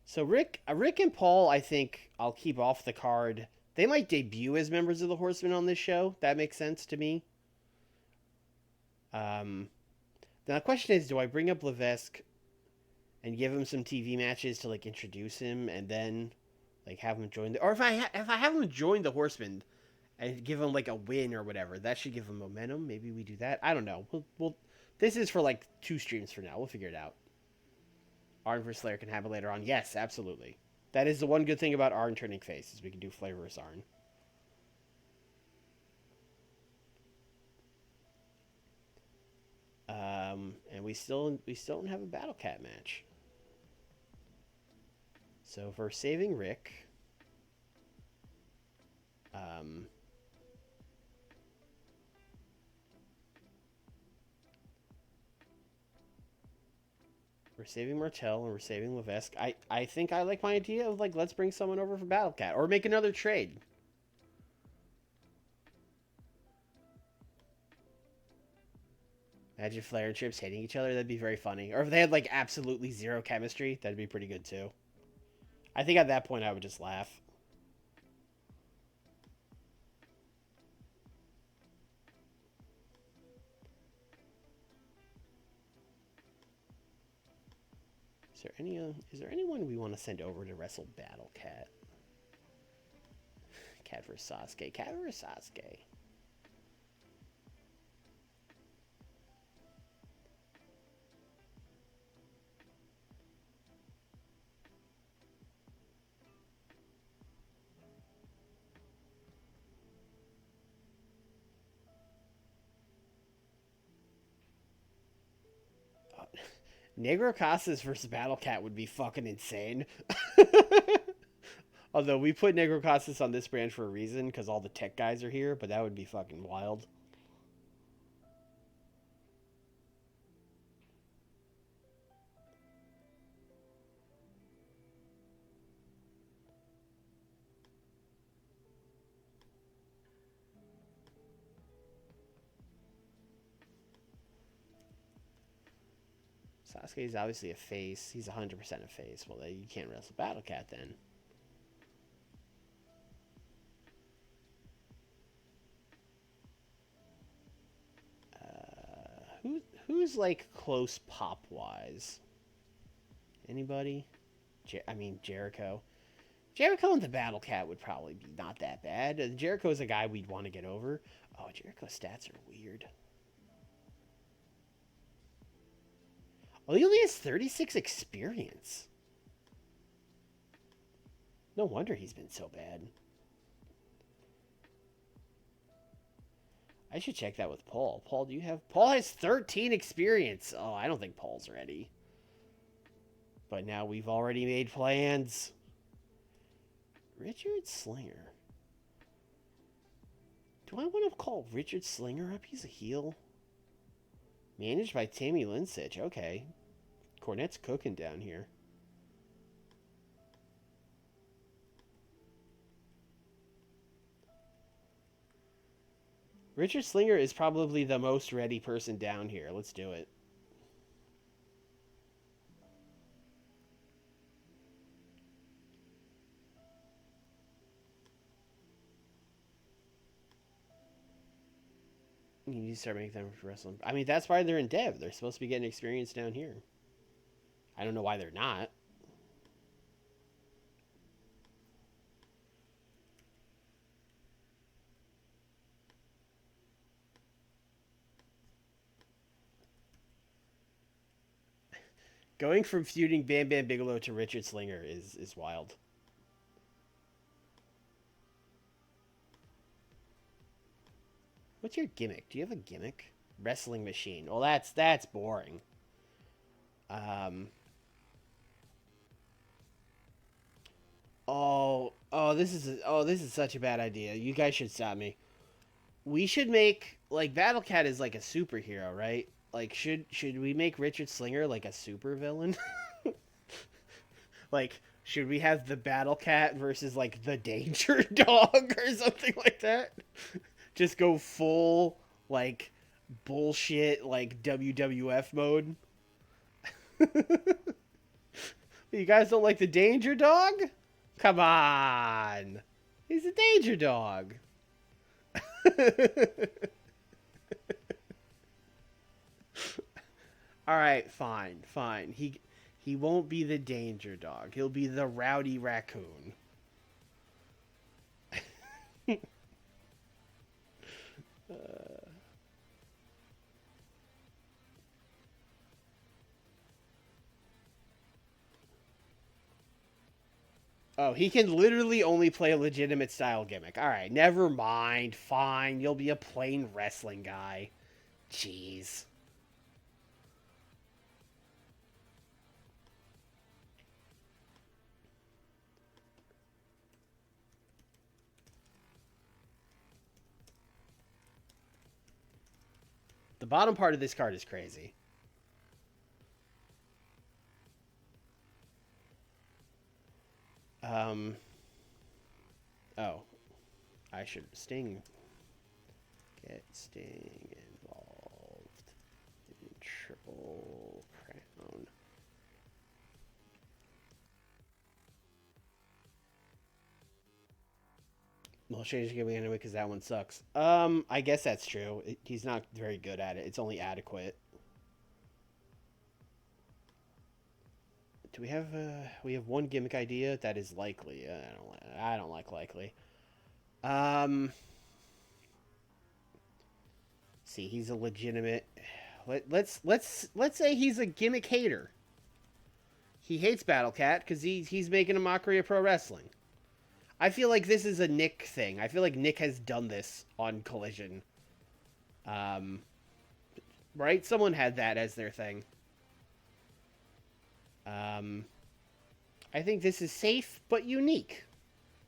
So Rick and Paul, I think I'll keep off the card. They might debut as members of the Horsemen on this show. That makes sense to me. Um, Now the question is, do I bring up Levesque and give him some TV matches to like introduce him, and then like have him join the, or if I have him join the Horsemen and give him like a win or whatever, that should give him momentum. Maybe we do that. I don't know. We'll this is for like 2 streams for now. We'll figure it out. Arn vs. Slayer can happen later on. Yes, absolutely. That is the one good thing about Arn turning face is we can do Flair vs. Arn. And we still don't have a Battle Cat match. So for saving Rick, we're saving Martel and we're saving Levesque. I think I like my idea of like let's bring someone over for Battle Cat or make another trade. Imagine Flair and Trips hating each other. That'd be very funny. Or if they had like absolutely zero chemistry, that'd be pretty good too. I think at that point I would just laugh. Is there anyone we want to send over to wrestle Battle Cat? Cat vs Sasuke. Cat vs Sasuke. Negro Casas versus Battle Cat would be fucking insane. Although we put Negro Casas on this branch for a reason because all the tech guys are here, but that would be fucking wild. Sasuke is obviously a face. He's 100% a face. Well, you can't wrestle Battle Cat then. Who's like close pop wise? Anybody? Jericho. Jericho and the Battle Cat would probably be not that bad. Jericho's a guy we'd want to get over. Oh, Jericho's stats are weird. Well, he only has 36 experience. No wonder he's been so bad. I should check that with Paul. Paul, do you have... Paul has 13 experience. Oh, I don't think Paul's ready. But now we've already made plans. Richard Slinger. Do I want to call Richard Slinger up? He's a heel. Managed by Tammy Linsich. Okay. Cornette's cooking down here. Richard Slinger is probably the most ready person down here. Let's do it. You need to start making them for wrestling. I mean, that's why they're in dev. They're supposed to be getting experience down here. I don't know why they're not. Going from feuding Bam Bam Bigelow to Richard Slinger is wild. What's your gimmick? Do you have a gimmick? Wrestling machine. Well, that's boring. This is such a bad idea. You guys should stop me. We should make like Battle Cat is like a superhero, right? Like should we make Richard Slinger like a super villain? like Should we have the battle cat versus like the danger dog or something like that? Just go full like bullshit like WWF mode. You guys don't like the danger dog? Come on. He's a danger dog. All right, fine, fine. He won't be the danger dog. He'll be the rowdy raccoon. Oh, he can literally only play a legitimate style gimmick. All right, never mind. Fine, you'll be a plain wrestling guy. Jeez. The bottom part of this card is crazy. Um. Oh, I should Sting. Get Sting involved in Triple Crown. Well, change the gimmick anyway because that one sucks. I guess that's true. He's not very good at it. It's only adequate. Do we have we have one gimmick idea that is likely? I don't like likely. Um, see, he's a legitimate. Let's say he's a gimmick hater. He hates Battle Cat because he's making a mockery of pro wrestling. I feel like this is a Nick thing. I feel like Nick has done this on Collision. Um, right? Someone had that as their thing. Um, I think this is safe but unique.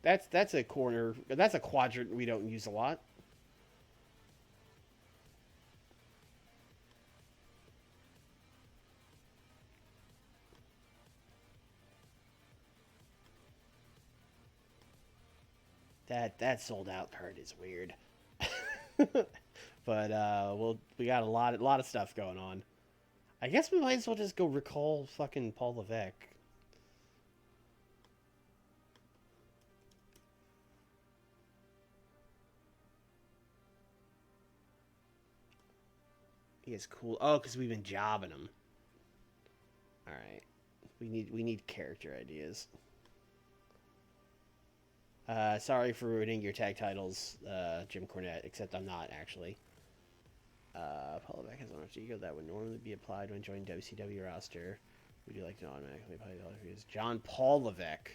That's a corner. That's a quadrant we don't use a lot. That sold out card is weird. But we got a lot of stuff going on. I guess we might as well just go recall fucking Paul Levesque. He is cool. Oh, because we've been jobbing him. All right, we need character ideas. Sorry for ruining your tag titles, Jim Cornette. Except I'm not actually. Paul Levesque has an alter ego that would normally be applied when joining WCW roster. Would you like to automatically apply the alter egos? John Paul Levesque.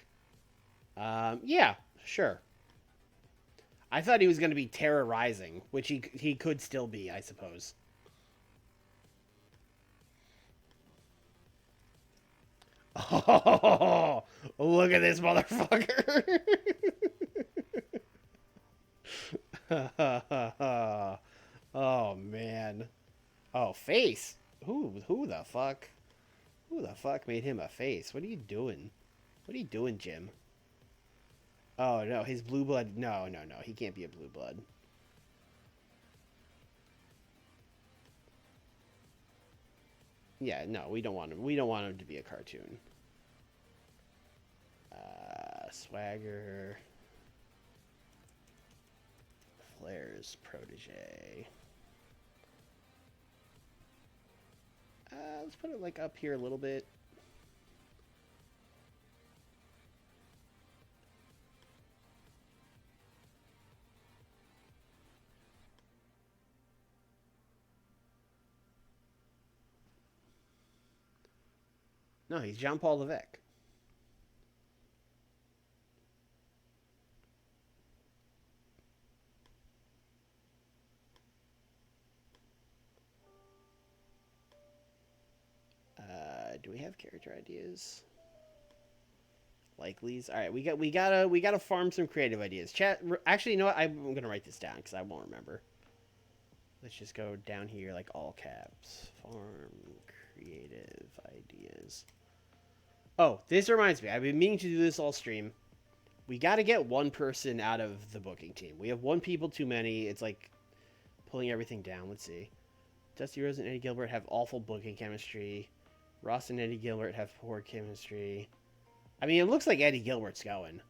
Yeah, sure. I thought he was going to be terrorizing, which he could still be, I suppose. Oh, look at this motherfucker. Oh man. Oh, face. Who the fuck? Who the fuck made him a face? What are you doing? What are you doing, Jim? Oh no, his blue blood. No, no, no. He can't be a blue blood. Yeah, no, we don't want him. We don't want him to be a cartoon. Swagger. Flair's protege. Let's put it like up here a little bit. No, he's Jean Paul Levesque. Do we have character ideas? Likelies. All right, we gotta farm some creative ideas. Chat. Actually, you know what? I'm gonna write this down because I won't remember. Let's just go down here like all caps. Farm creative ideas. Oh, this reminds me. I've been meaning to do this all stream. We got to get one person out of the booking team. We have one people too many. It's like pulling everything down. Let's see. Dusty Rose and Eddie Gilbert have awful booking chemistry. Ross and Eddie Gilbert have poor chemistry. I mean, it looks like Eddie Gilbert's going.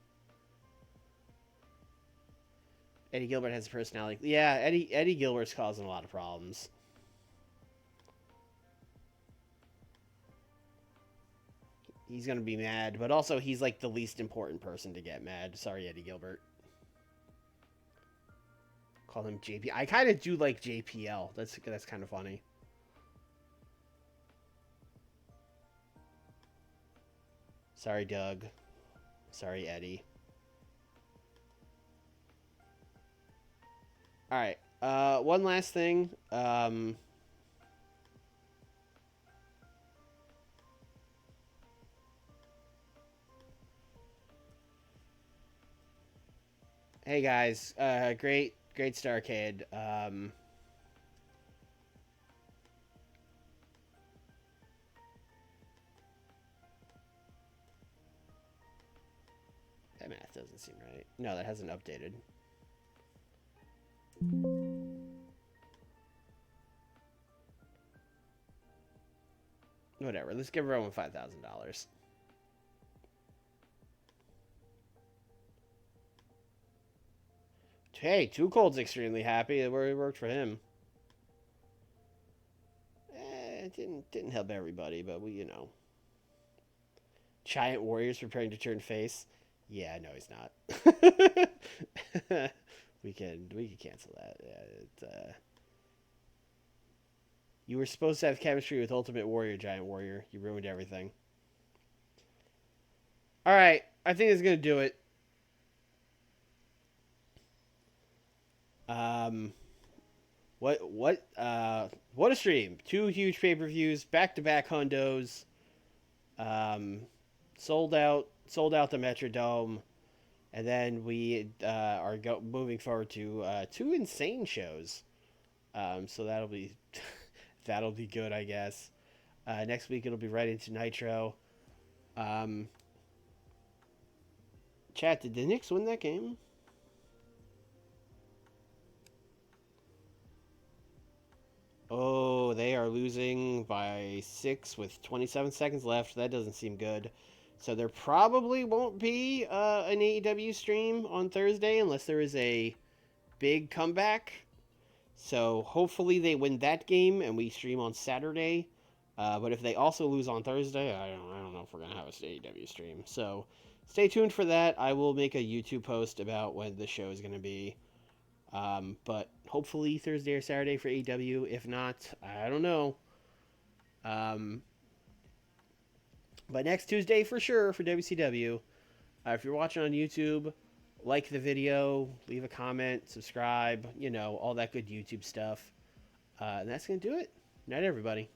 Eddie Gilbert has a personality. Yeah, Eddie Gilbert's causing a lot of problems. He's going to be mad, but also he's like the least important person to get mad. Sorry, Eddie Gilbert. Call him JP. I kind of do like JPL. That's kind of funny. Sorry, Doug. Sorry, Eddie. All right. One last thing. Hey guys. Great Starrcade. That math doesn't seem right. No, that hasn't updated. Whatever. Let's give everyone $5,000. Hey, Too Cold's extremely happy. It worked for him. It didn't help everybody, but Giant Warrior's preparing to turn face. Yeah, no, he's not. we can cancel that. Yeah, you were supposed to have chemistry with Ultimate Warrior, Giant Warrior. You ruined everything. All right, I think it's gonna do it. What a stream! 2 huge pay-per-views, back-to-back hundos. Sold out the Metrodome, and then we are moving forward to 2 insane shows. So that'll be that'll be good, I guess. Next week it'll be right into Nitro. Chat, did the Knicks win that game? Oh, they are losing by 6 with 27 seconds left. That doesn't seem good. So there probably won't be an AEW stream on Thursday unless there is a big comeback. So hopefully they win that game and we stream on Saturday. But if they also lose on Thursday, I don't know if we're going to have an AEW stream. So stay tuned for that. I will make a YouTube post about when the show is going to be. But hopefully Thursday or Saturday for AEW. If not, I don't know. But next Tuesday for sure for WCW. If you're watching on YouTube, like the video, leave a comment, subscribe, all that good YouTube stuff. And that's going to do it. Night, everybody.